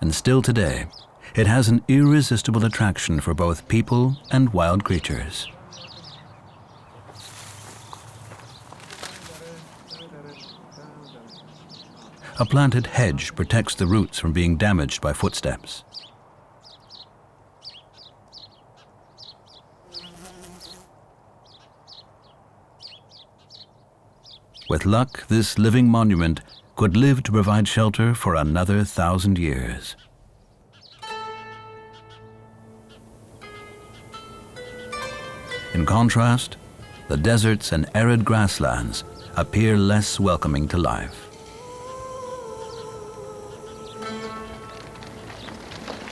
And still today, it has an irresistible attraction for both people and wild creatures. A planted hedge protects the roots from being damaged by footsteps. With luck, this living monument could live to provide shelter for another 1,000 years. In contrast, the deserts and arid grasslands appear less welcoming to life.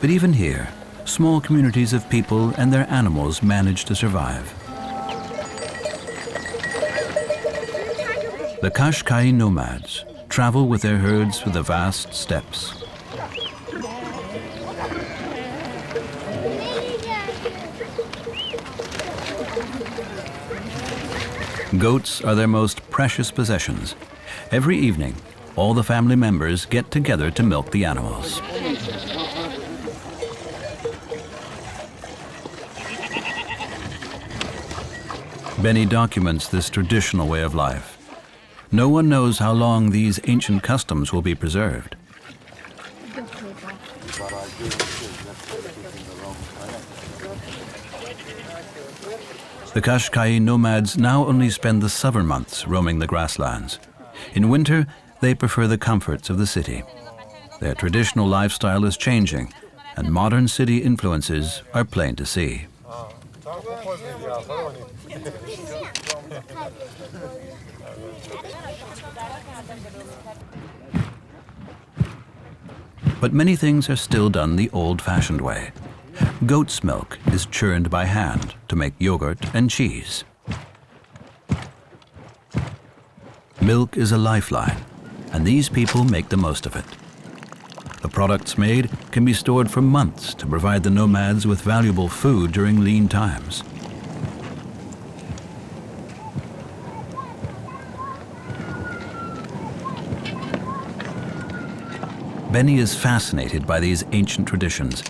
But even here, small communities of people and their animals manage to survive. The Qashqai nomads travel with their herds through the vast steppes. Goats are their most precious possessions. Every evening, all the family members get together to milk the animals. Benny documents this traditional way of life. No one knows how long these ancient customs will be preserved. The Qashqai nomads now only spend the summer months roaming the grasslands. In winter, they prefer the comforts of the city. Their traditional lifestyle is changing, and modern city influences are plain to see. But many things are still done the old-fashioned way. Goat's milk is churned by hand to make yogurt and cheese. Milk is a lifeline, and these people make the most of it. The products made can be stored for months to provide the nomads with valuable food during lean times. Benny is fascinated by these ancient traditions.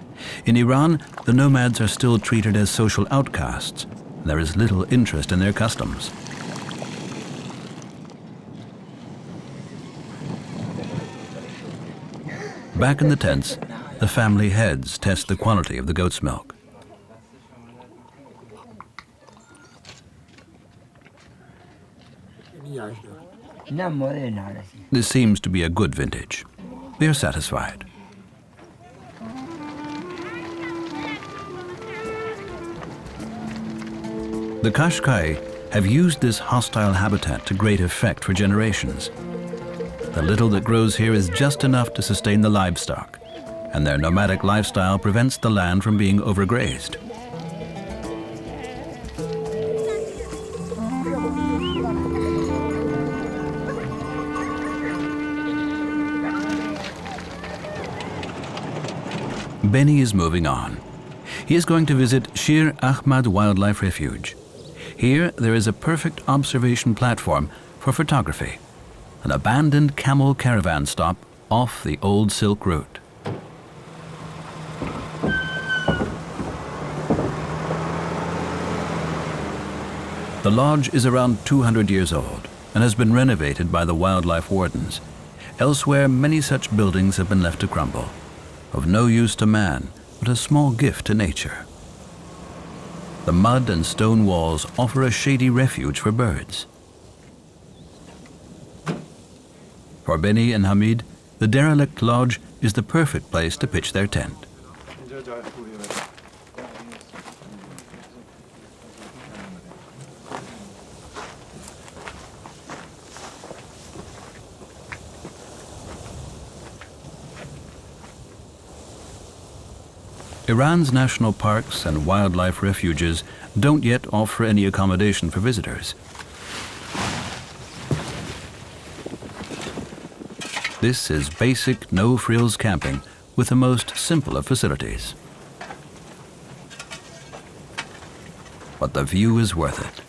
In Iran, the nomads are still treated as social outcasts. There is little interest in their customs. Back in the tents, the family heads test the quality of the goat's milk. This seems to be a good vintage. They are satisfied. The Qashqai have used this hostile habitat to great effect for generations. The little that grows here is just enough to sustain the livestock, and their nomadic lifestyle prevents the land from being overgrazed. Benny is moving on. He is going to visit Shir Ahmad Wildlife Refuge. Here, there is a perfect observation platform for photography, an abandoned camel caravan stop off the old Silk Route. The lodge is around 200 years old and has been renovated by the wildlife wardens. Elsewhere, many such buildings have been left to crumble, of no use to man, but a small gift to nature. The mud and stone walls offer a shady refuge for birds. For Benny and Hamid, the derelict lodge is the perfect place to pitch their tent. Iran's national parks and wildlife refuges don't yet offer any accommodation for visitors. This is basic, no-frills camping with the most simple of facilities. But the view is worth it,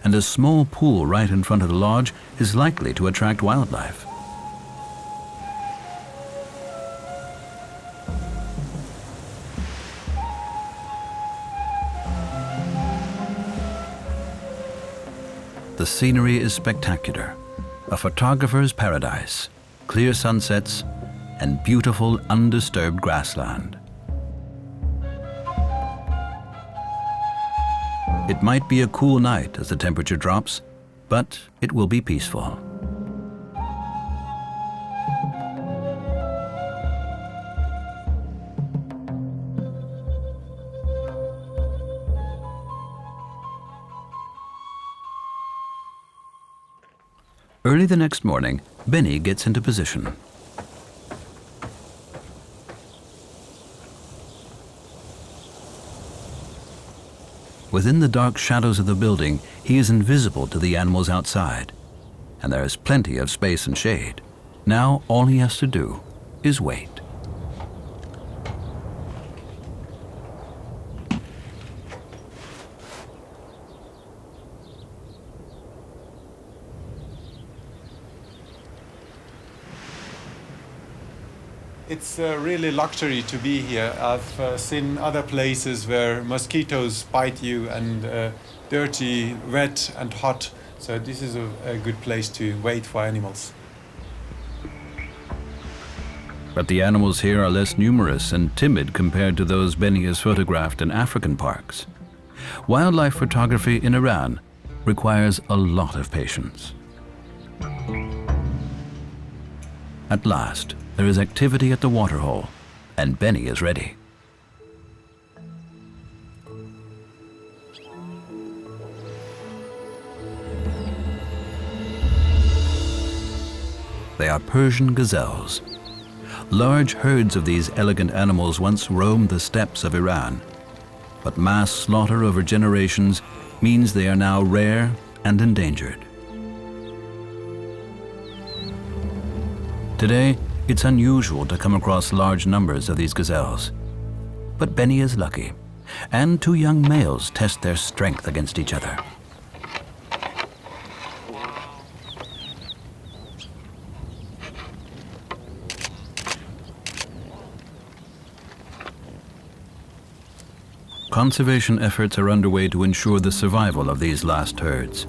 and a small pool right in front of the lodge is likely to attract wildlife. The scenery is spectacular, a photographer's paradise, clear sunsets, and beautiful undisturbed grassland. It might be a cool night as the temperature drops, but it will be peaceful. Early the next morning, Benny gets into position. Within the dark shadows of the building, he is invisible to the animals outside, and there is plenty of space and shade. Now all he has to do is wait. It's really luxury to be here. I've seen other places where mosquitoes bite you and dirty, wet and hot. So this is a good place to wait for animals. But the animals here are less numerous and timid compared to those Benny has photographed in African parks. Wildlife photography in Iran requires a lot of patience. At last, there is activity at the waterhole, and Benny is ready. They are Persian gazelles. Large herds of these elegant animals once roamed the steppes of Iran, but mass slaughter over generations means they are now rare and endangered. Today, it's unusual to come across large numbers of these gazelles. But Benny is lucky, and two young males test their strength against each other. Conservation efforts are underway to ensure the survival of these last herds.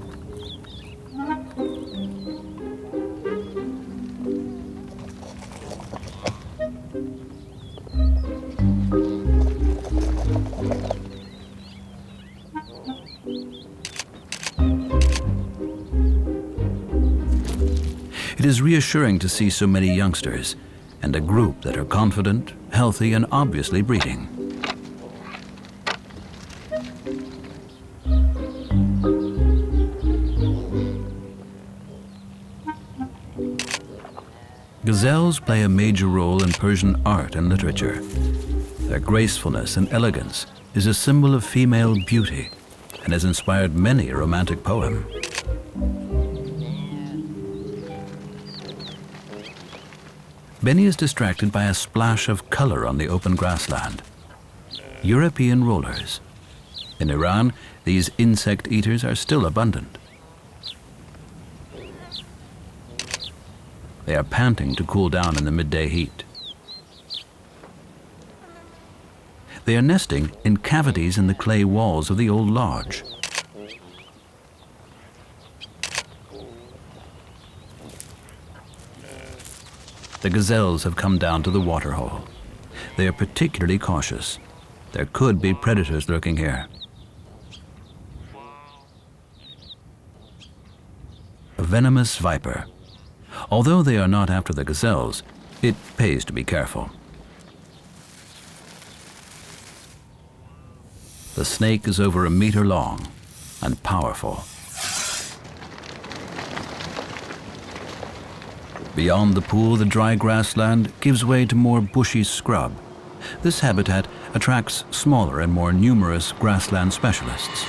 It is reassuring to see so many youngsters and a group that are confident, healthy, and obviously breeding. Gazelles play a major role in Persian art and literature. Their gracefulness and elegance is a symbol of female beauty and has inspired many a romantic poem. Benny is distracted by a splash of color on the open grassland. European rollers. In Iran, these insect eaters are still abundant. They are panting to cool down in the midday heat. They are nesting in cavities in the clay walls of the old lodge. The gazelles have come down to the waterhole. They are particularly cautious. There could be predators lurking here. A venomous viper. Although they are not after the gazelles, it pays to be careful. The snake is over a meter long and powerful. Beyond the pool, the dry grassland gives way to more bushy scrub. This habitat attracts smaller and more numerous grassland specialists.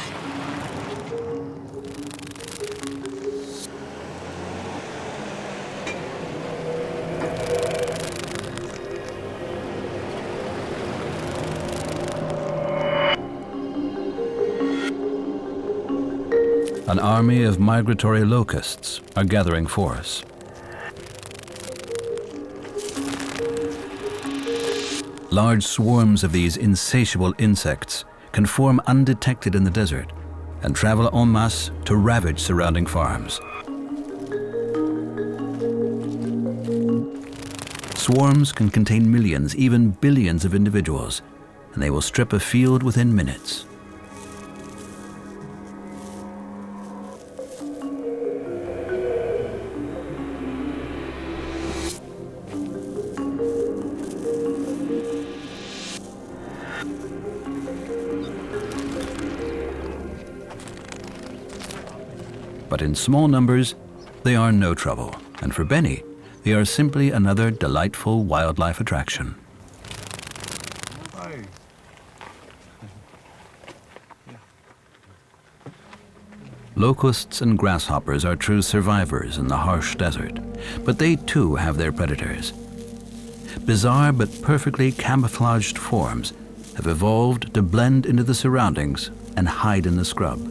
An army of migratory locusts are gathering force. Large swarms of these insatiable insects can form undetected in the desert and travel en masse to ravage surrounding farms. Swarms can contain millions, even billions of individuals, and they will strip a field within minutes. But in small numbers, they are no trouble. And for Benny, they are simply another delightful wildlife attraction. Locusts and grasshoppers are true survivors in the harsh desert, but they too have their predators. Bizarre but perfectly camouflaged forms have evolved to blend into the surroundings and hide in the scrub.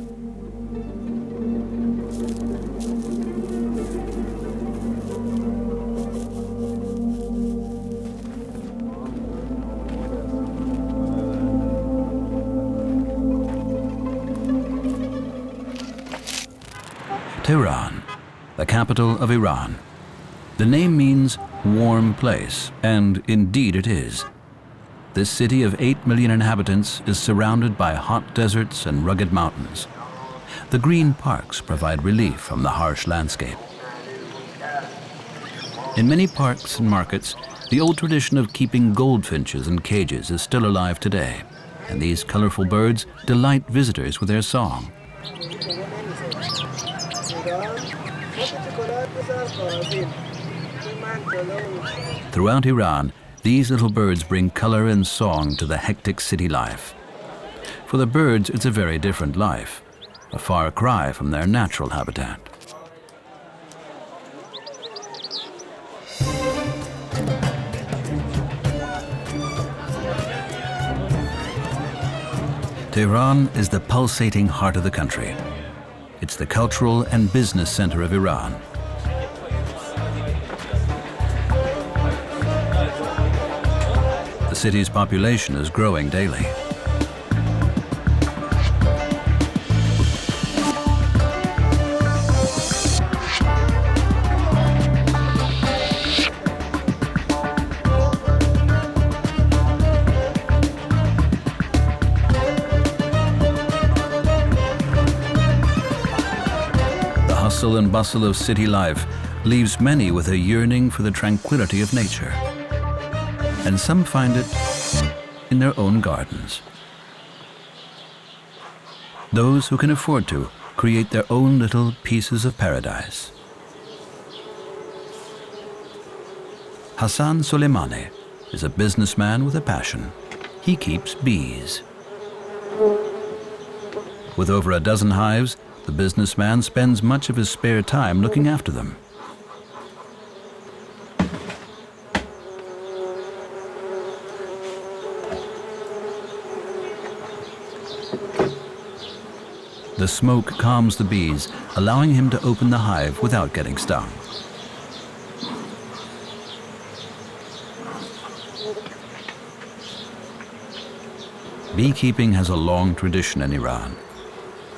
Tehran, the capital of Iran. The name means warm place, and indeed it is. This city of 8 million inhabitants is surrounded by hot deserts and rugged mountains. The green parks provide relief from the harsh landscape. In many parks and markets, the old tradition of keeping goldfinches in cages is still alive today, and these colorful birds delight visitors with their song. Throughout Iran, these little birds bring color and song to the hectic city life. For the birds, it's a very different life, a far cry from their natural habitat. Tehran is the pulsating heart of the country. It's the cultural and business center of Iran. The city's population is growing daily. The hustle and bustle of city life leaves many with a yearning for the tranquility of nature. And some find it in their own gardens. Those who can afford to create their own little pieces of paradise. Hassan Soleimani is a businessman with a passion. He keeps bees. With over a dozen hives, the businessman spends much of his spare time looking after them. The smoke calms the bees, allowing him to open the hive without getting stung. Beekeeping has a long tradition in Iran.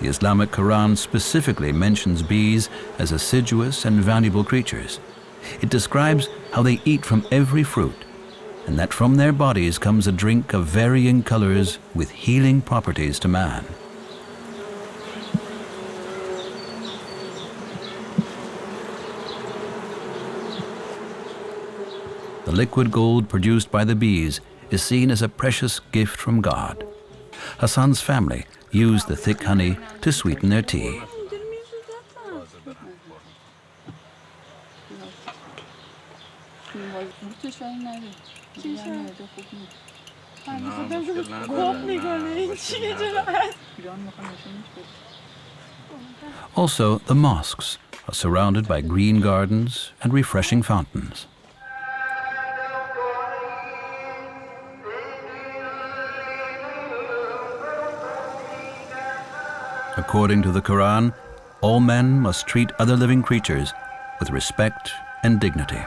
The Islamic Quran specifically mentions bees as assiduous and valuable creatures. It describes how they eat from every fruit, and that from their bodies comes a drink of varying colors with healing properties to man. The liquid gold produced by the bees is seen as a precious gift from God. Hassan's family used the thick honey to sweeten their tea. Also, the mosques are surrounded by green gardens and refreshing fountains. According to the Quran, all men must treat other living creatures with respect and dignity.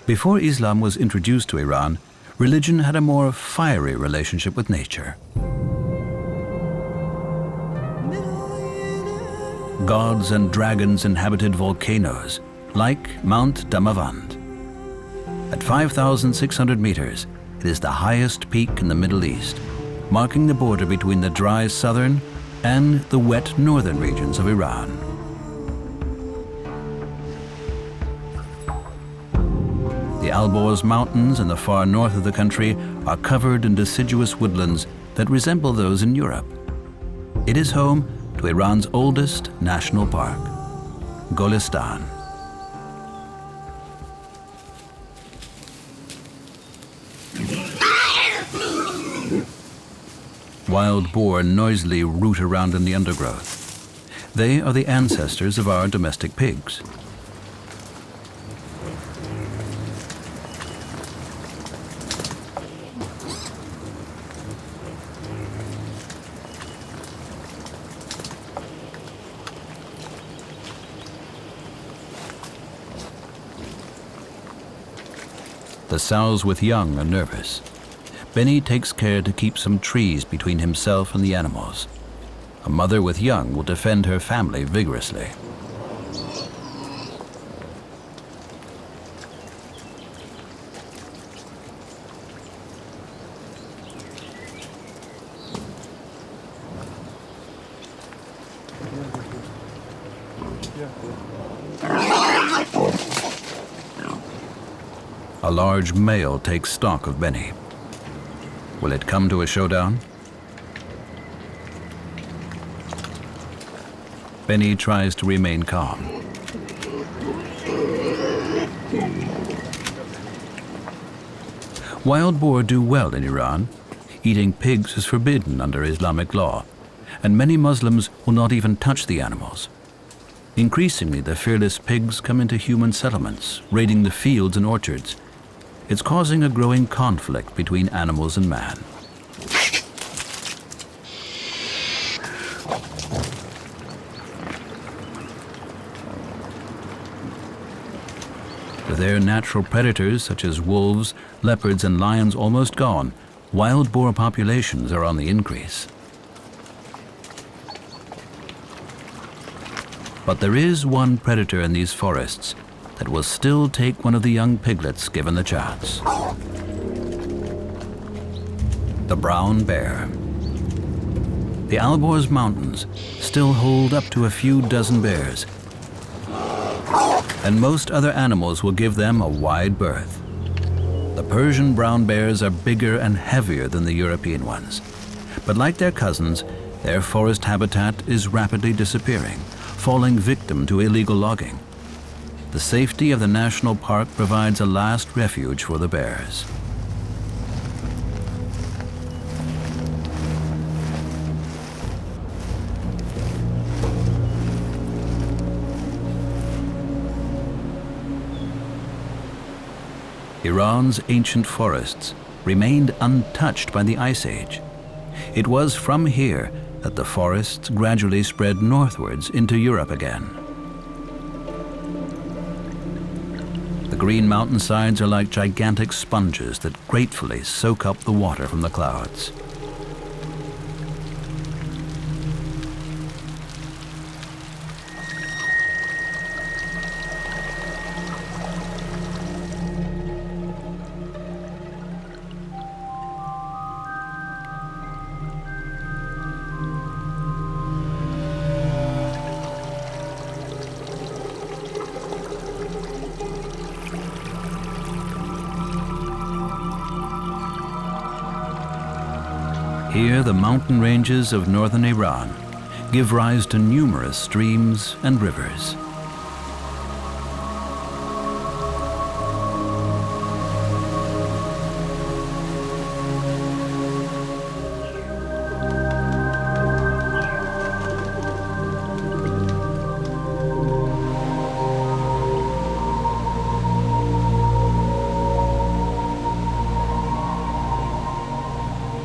Before Islam was introduced to Iran, religion had a more fiery relationship with nature. Gods and dragons inhabited volcanoes, like Mount Damavand. At 5,600 meters, it is the highest peak in the Middle East, marking the border between the dry southern and the wet northern regions of Iran. The Alborz Mountains in the far north of the country are covered in deciduous woodlands that resemble those in Europe. It is home to Iran's oldest national park, Golistan. Wild boar noisily root around in the undergrowth. They are the ancestors of our domestic pigs. The sows with young are nervous. Benny takes care to keep some trees between himself and the animals. A mother with young will defend her family vigorously. A large male takes stock of Benny. Will it come to a showdown? Benny tries to remain calm. Wild boar do well in Iran. Eating pigs is forbidden under Islamic law, and many Muslims will not even touch the animals. Increasingly, the fearless pigs come into human settlements, raiding the fields and orchards. It's causing a growing conflict between animals and man. With their natural predators such as wolves, leopards, and lions almost gone, wild boar populations are on the increase. But there is one predator in these forests that will still take one of the young piglets given the chance. The brown bear. The Alborz Mountains still hold up to a few dozen bears, and most other animals will give them a wide berth. The Persian brown bears are bigger and heavier than the European ones, but like their cousins, their forest habitat is rapidly disappearing, falling victim to illegal logging. The safety of the national park provides a last refuge for the bears. Iran's ancient forests remained untouched by the Ice Age. It was from here that the forests gradually spread northwards into Europe again. The green mountainsides are like gigantic sponges that gratefully soak up the water from the clouds. Here, the mountain ranges of northern Iran give rise to numerous streams and rivers.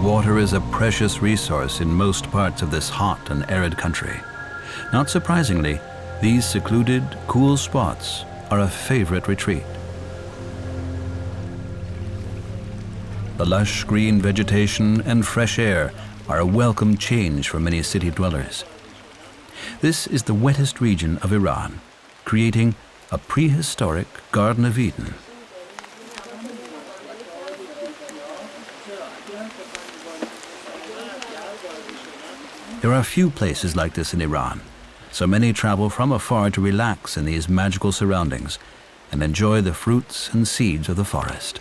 Water is a precious resource in most parts of this hot and arid country. Not surprisingly, these secluded, cool spots are a favorite retreat. The lush green vegetation and fresh air are a welcome change for many city dwellers. This is the wettest region of Iran, creating a prehistoric Garden of Eden. There are few places like this in Iran, so many travel from afar to relax in these magical surroundings and enjoy the fruits and seeds of the forest.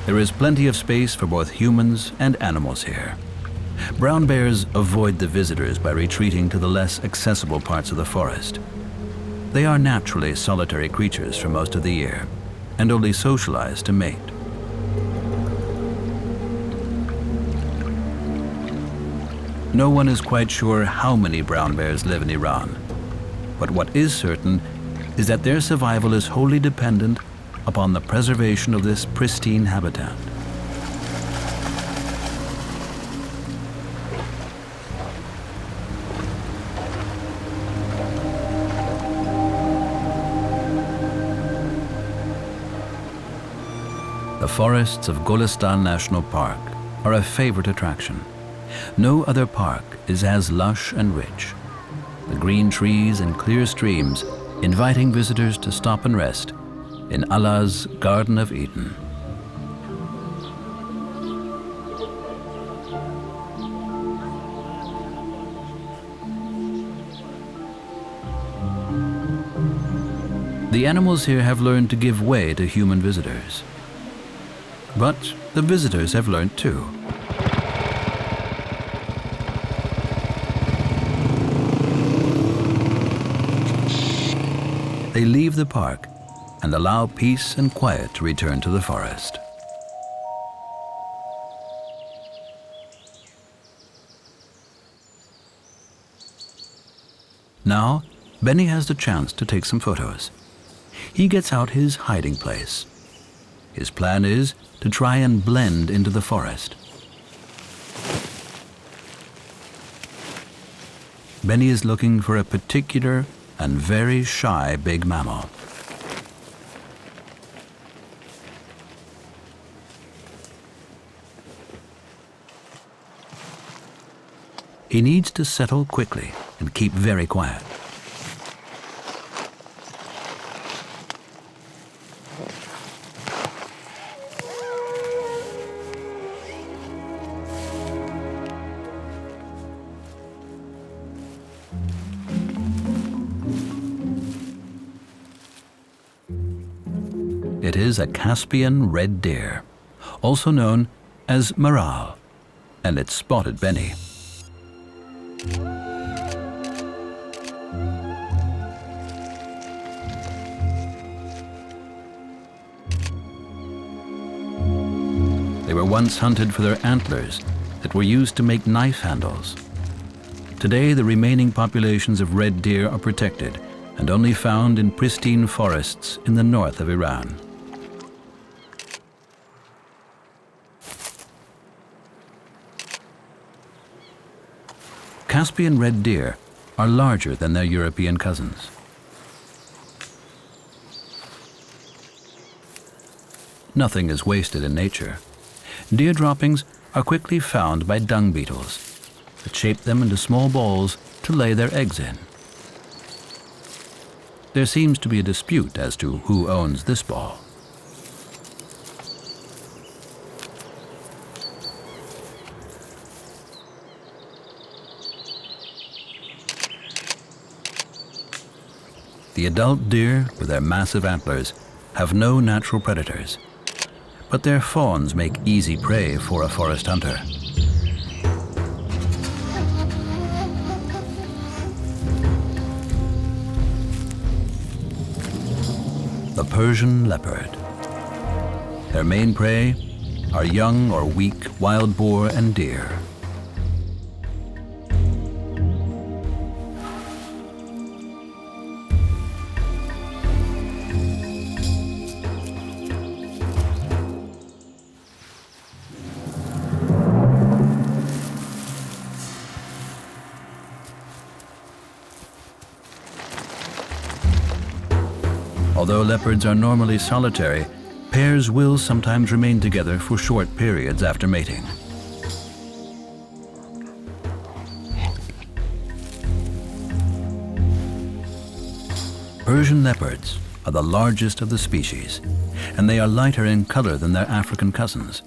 There is plenty of space for both humans and animals here. Brown bears avoid the visitors by retreating to the less accessible parts of the forest. They are naturally solitary creatures for most of the year, and only socialize to mate. No one is quite sure how many brown bears live in Iran, but what is certain is that their survival is wholly dependent upon the preservation of this pristine habitat. The forests of Golestan National Park are a favorite attraction. No other park is as lush and rich. The green trees and clear streams inviting visitors to stop and rest in Allah's Garden of Eden. The animals here have learned to give way to human visitors. But the visitors have learned too. They leave the park and allow peace and quiet to return to the forest. Now, Benny has the chance to take some photos. He gets out his hiding place. His plan is to try and blend into the forest. Benny is looking for a particular and very shy big mammal. He needs to settle quickly and keep very quiet. It is a Caspian red deer, also known as maral, and it spotted Benny. They were once hunted for their antlers that were used to make knife handles. Today, the remaining populations of red deer are protected and only found in pristine forests in the north of Iran. Caspian red deer are larger than their European cousins. Nothing is wasted in nature. Deer droppings are quickly found by dung beetles that shape them into small balls to lay their eggs in. There seems to be a dispute as to who owns this ball. The adult deer, with their massive antlers, have no natural predators, but their fawns make easy prey for a forest hunter. The Persian leopard. Their main prey are young or weak wild boar and deer. Although leopards are normally solitary, pairs will sometimes remain together for short periods after mating. Persian leopards are the largest of the species, and they are lighter in color than their African cousins.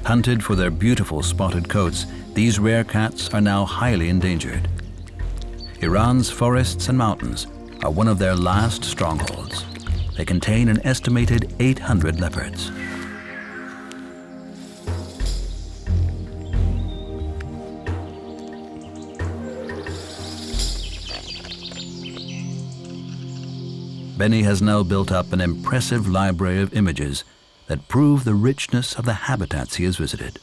Hunted for their beautiful spotted coats, these rare cats are now highly endangered. Iran's forests and mountains are one of their last strongholds. They contain an estimated 800 leopards. Benny has now built up an impressive library of images that prove the richness of the habitats he has visited.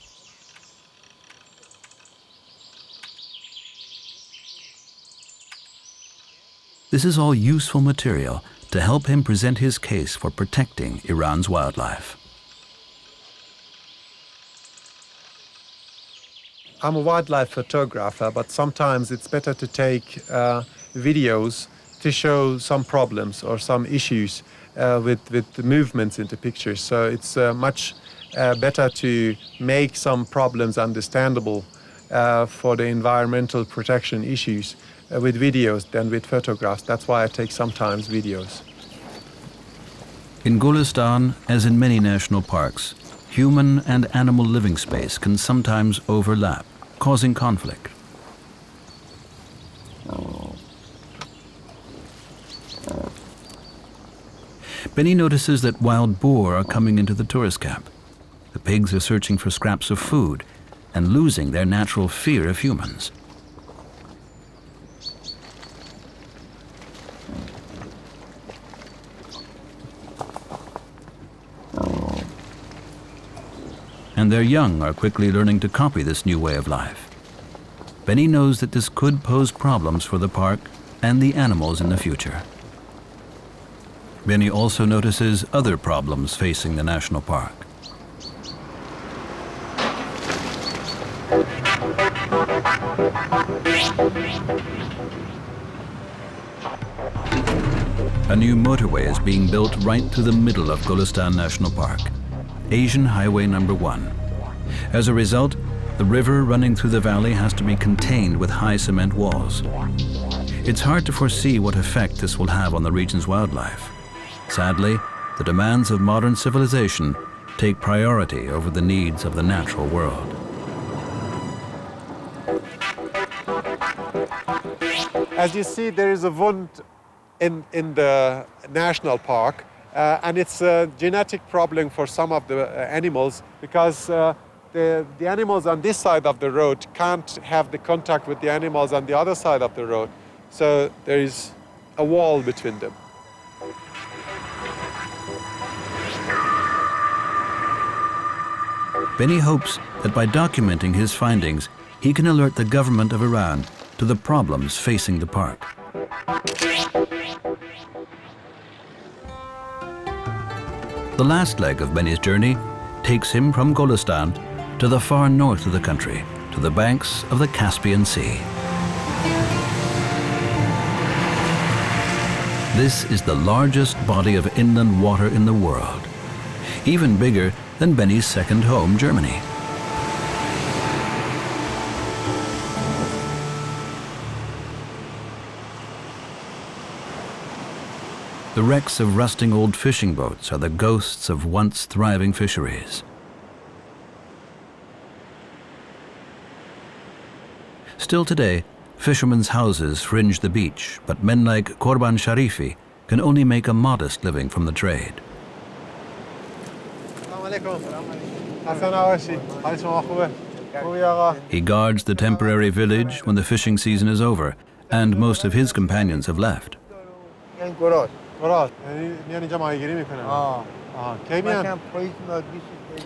This is all useful material to help him present his case for protecting Iran's wildlife. I'm a wildlife photographer, but sometimes it's better to take videos to show some problems or some issues with the movements into pictures. So it's much better to make some problems understandable for the environmental protection issues with videos than with photographs. That's why I take sometimes videos. In Golestan, as in many national parks, human and animal living space can sometimes overlap, causing conflict. Benny notices that wild boar are coming into the tourist camp. The pigs are searching for scraps of food and losing their natural fear of humans. And their young are quickly learning to copy this new way of life. Benny knows that this could pose problems for the park and the animals in the future. Benny also notices other problems facing the national park. A new motorway is being built right through the middle of Golestan National Park, Asian Highway number 1. As a result, the river running through the valley has to be contained with high cement walls. It's hard to foresee what effect this will have on the region's wildlife. Sadly, the demands of modern civilization take priority over the needs of the natural world. As you see, there is a wound in the national park, and it's a genetic problem for some of the animals because the animals on this side of the road can't have the contact with the animals on the other side of the road. So there is a wall between them. Benny hopes that by documenting his findings, he can alert the government of Iran to the problems facing the park. The last leg of Benny's journey takes him from Golistan to the far north of the country, to the banks of the Caspian Sea. This is the largest body of inland water in the world, even bigger than Benny's second home, Germany. The wrecks of rusting old fishing boats are the ghosts of once thriving fisheries. Still today, fishermen's houses fringe the beach, but men like Korban Sharifi can only make a modest living from the trade. He guards the temporary village when the fishing season is over, and most of his companions have left.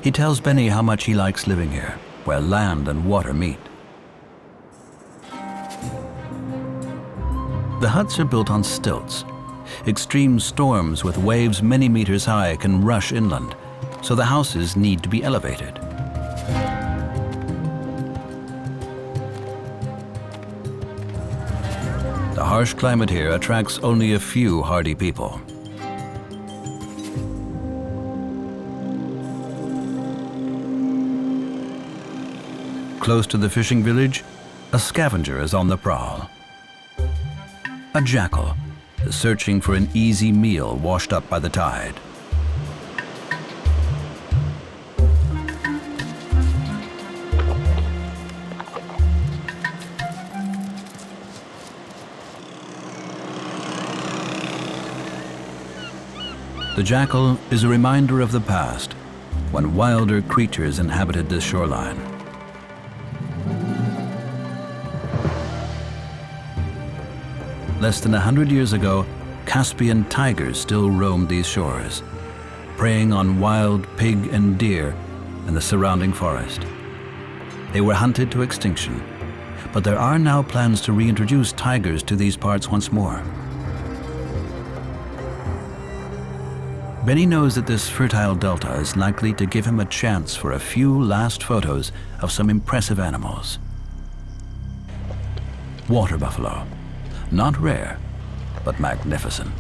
He tells Benny how much he likes living here, where land and water meet. The huts are built on stilts. Extreme storms with waves many meters high can rush inland, so the houses need to be elevated. The harsh climate here attracts only a few hardy people. Close to the fishing village, a scavenger is on the prowl. A jackal is searching for an easy meal washed up by the tide. The jackal is a reminder of the past, when wilder creatures inhabited this shoreline. Less than 100 years ago, Caspian tigers still roamed these shores, preying on wild pig and deer in the surrounding forest. They were hunted to extinction, but there are now plans to reintroduce tigers to these parts once more. Benny knows that this fertile delta is likely to give him a chance for a few last photos of some impressive animals. Water buffalo, not rare, but magnificent.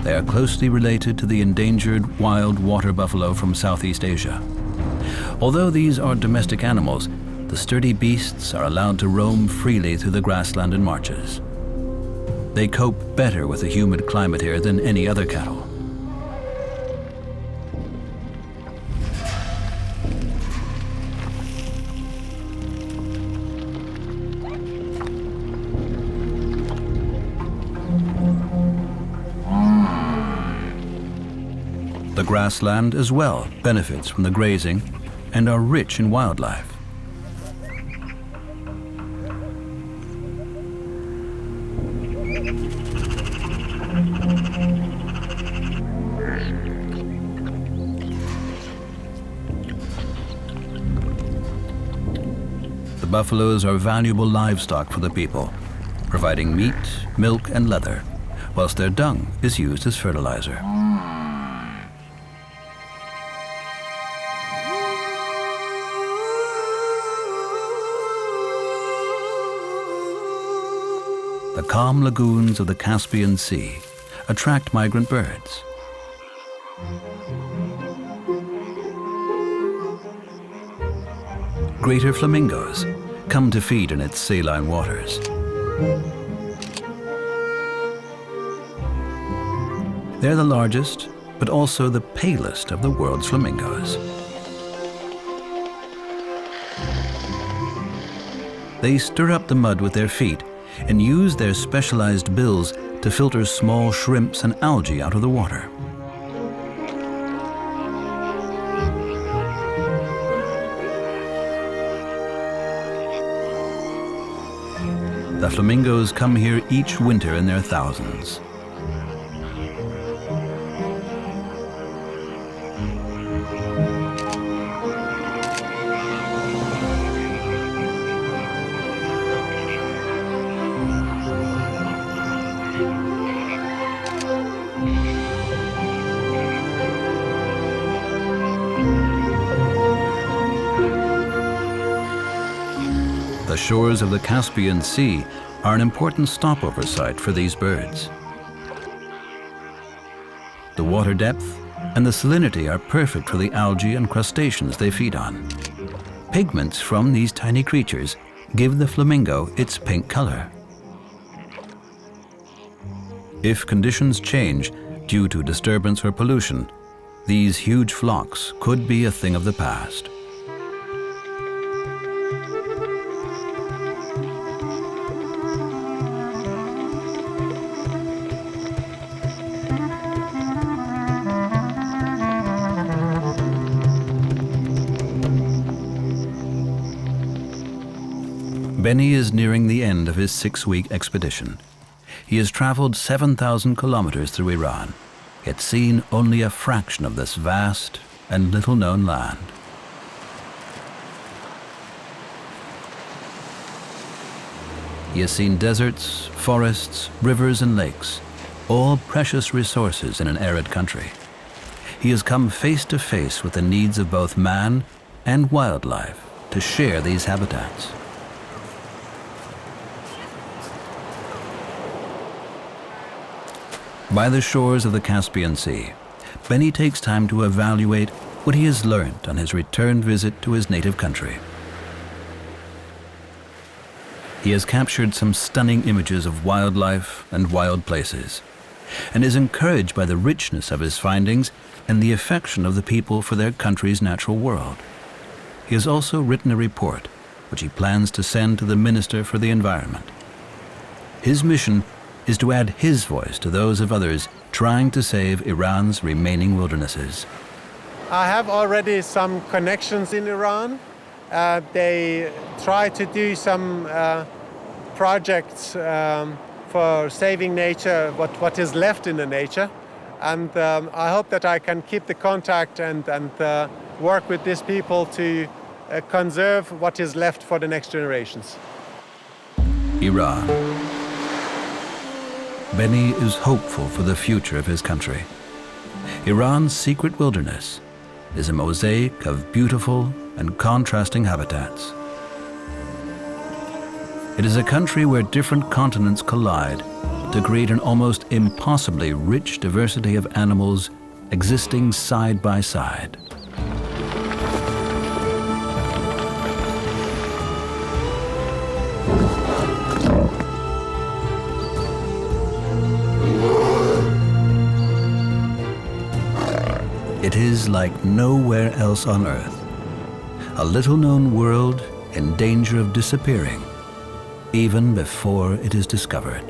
They are closely related to the endangered wild water buffalo from Southeast Asia. Although these are domestic animals, the sturdy beasts are allowed to roam freely through the grassland in marches. They cope better with the humid climate here than any other cattle. The grassland as well benefits from the grazing and are rich in wildlife. The buffaloes are valuable livestock for the people, providing meat, milk, and leather, whilst their dung is used as fertilizer. The calm lagoons of the Caspian Sea attract migrant birds. Greater flamingos come to feed in its saline waters. They're the largest, but also the palest of the world's flamingos. They stir up the mud with their feet and use their specialized bills to filter small shrimps and algae out of the water. The flamingos come here each winter in their thousands. The shores of the Caspian Sea are an important stopover site for these birds. The water depth and the salinity are perfect for the algae and crustaceans they feed on. Pigments from these tiny creatures give the flamingo its pink color. If conditions change due to disturbance or pollution, these huge flocks could be a thing of the past. Benny is nearing the end of his 6-week expedition. He has traveled 7,000 kilometers through Iran, yet seen only a fraction of this vast and little-known land. He has seen deserts, forests, rivers, and lakes, all precious resources in an arid country. He has come face to face with the needs of both man and wildlife to share these habitats. By the shores of the Caspian Sea, Benny takes time to evaluate what he has learned on his return visit to his native country. He has captured some stunning images of wildlife and wild places, and is encouraged by the richness of his findings and the affection of the people for their country's natural world. He has also written a report, which he plans to send to the Minister for the Environment. His mission is to add his voice to those of others trying to save Iran's remaining wildernesses. I have already some connections in Iran. They try to do some projects for saving nature, what is left in the nature. And I hope that I can keep the contact and work with these people to conserve what is left for the next generations. Iran. Benny is hopeful for the future of his country. Iran's secret wilderness is a mosaic of beautiful and contrasting habitats. It is a country where different continents collide to create an almost impossibly rich diversity of animals existing side by side. It is like nowhere else on Earth, a little-known world in danger of disappearing, even before it is discovered.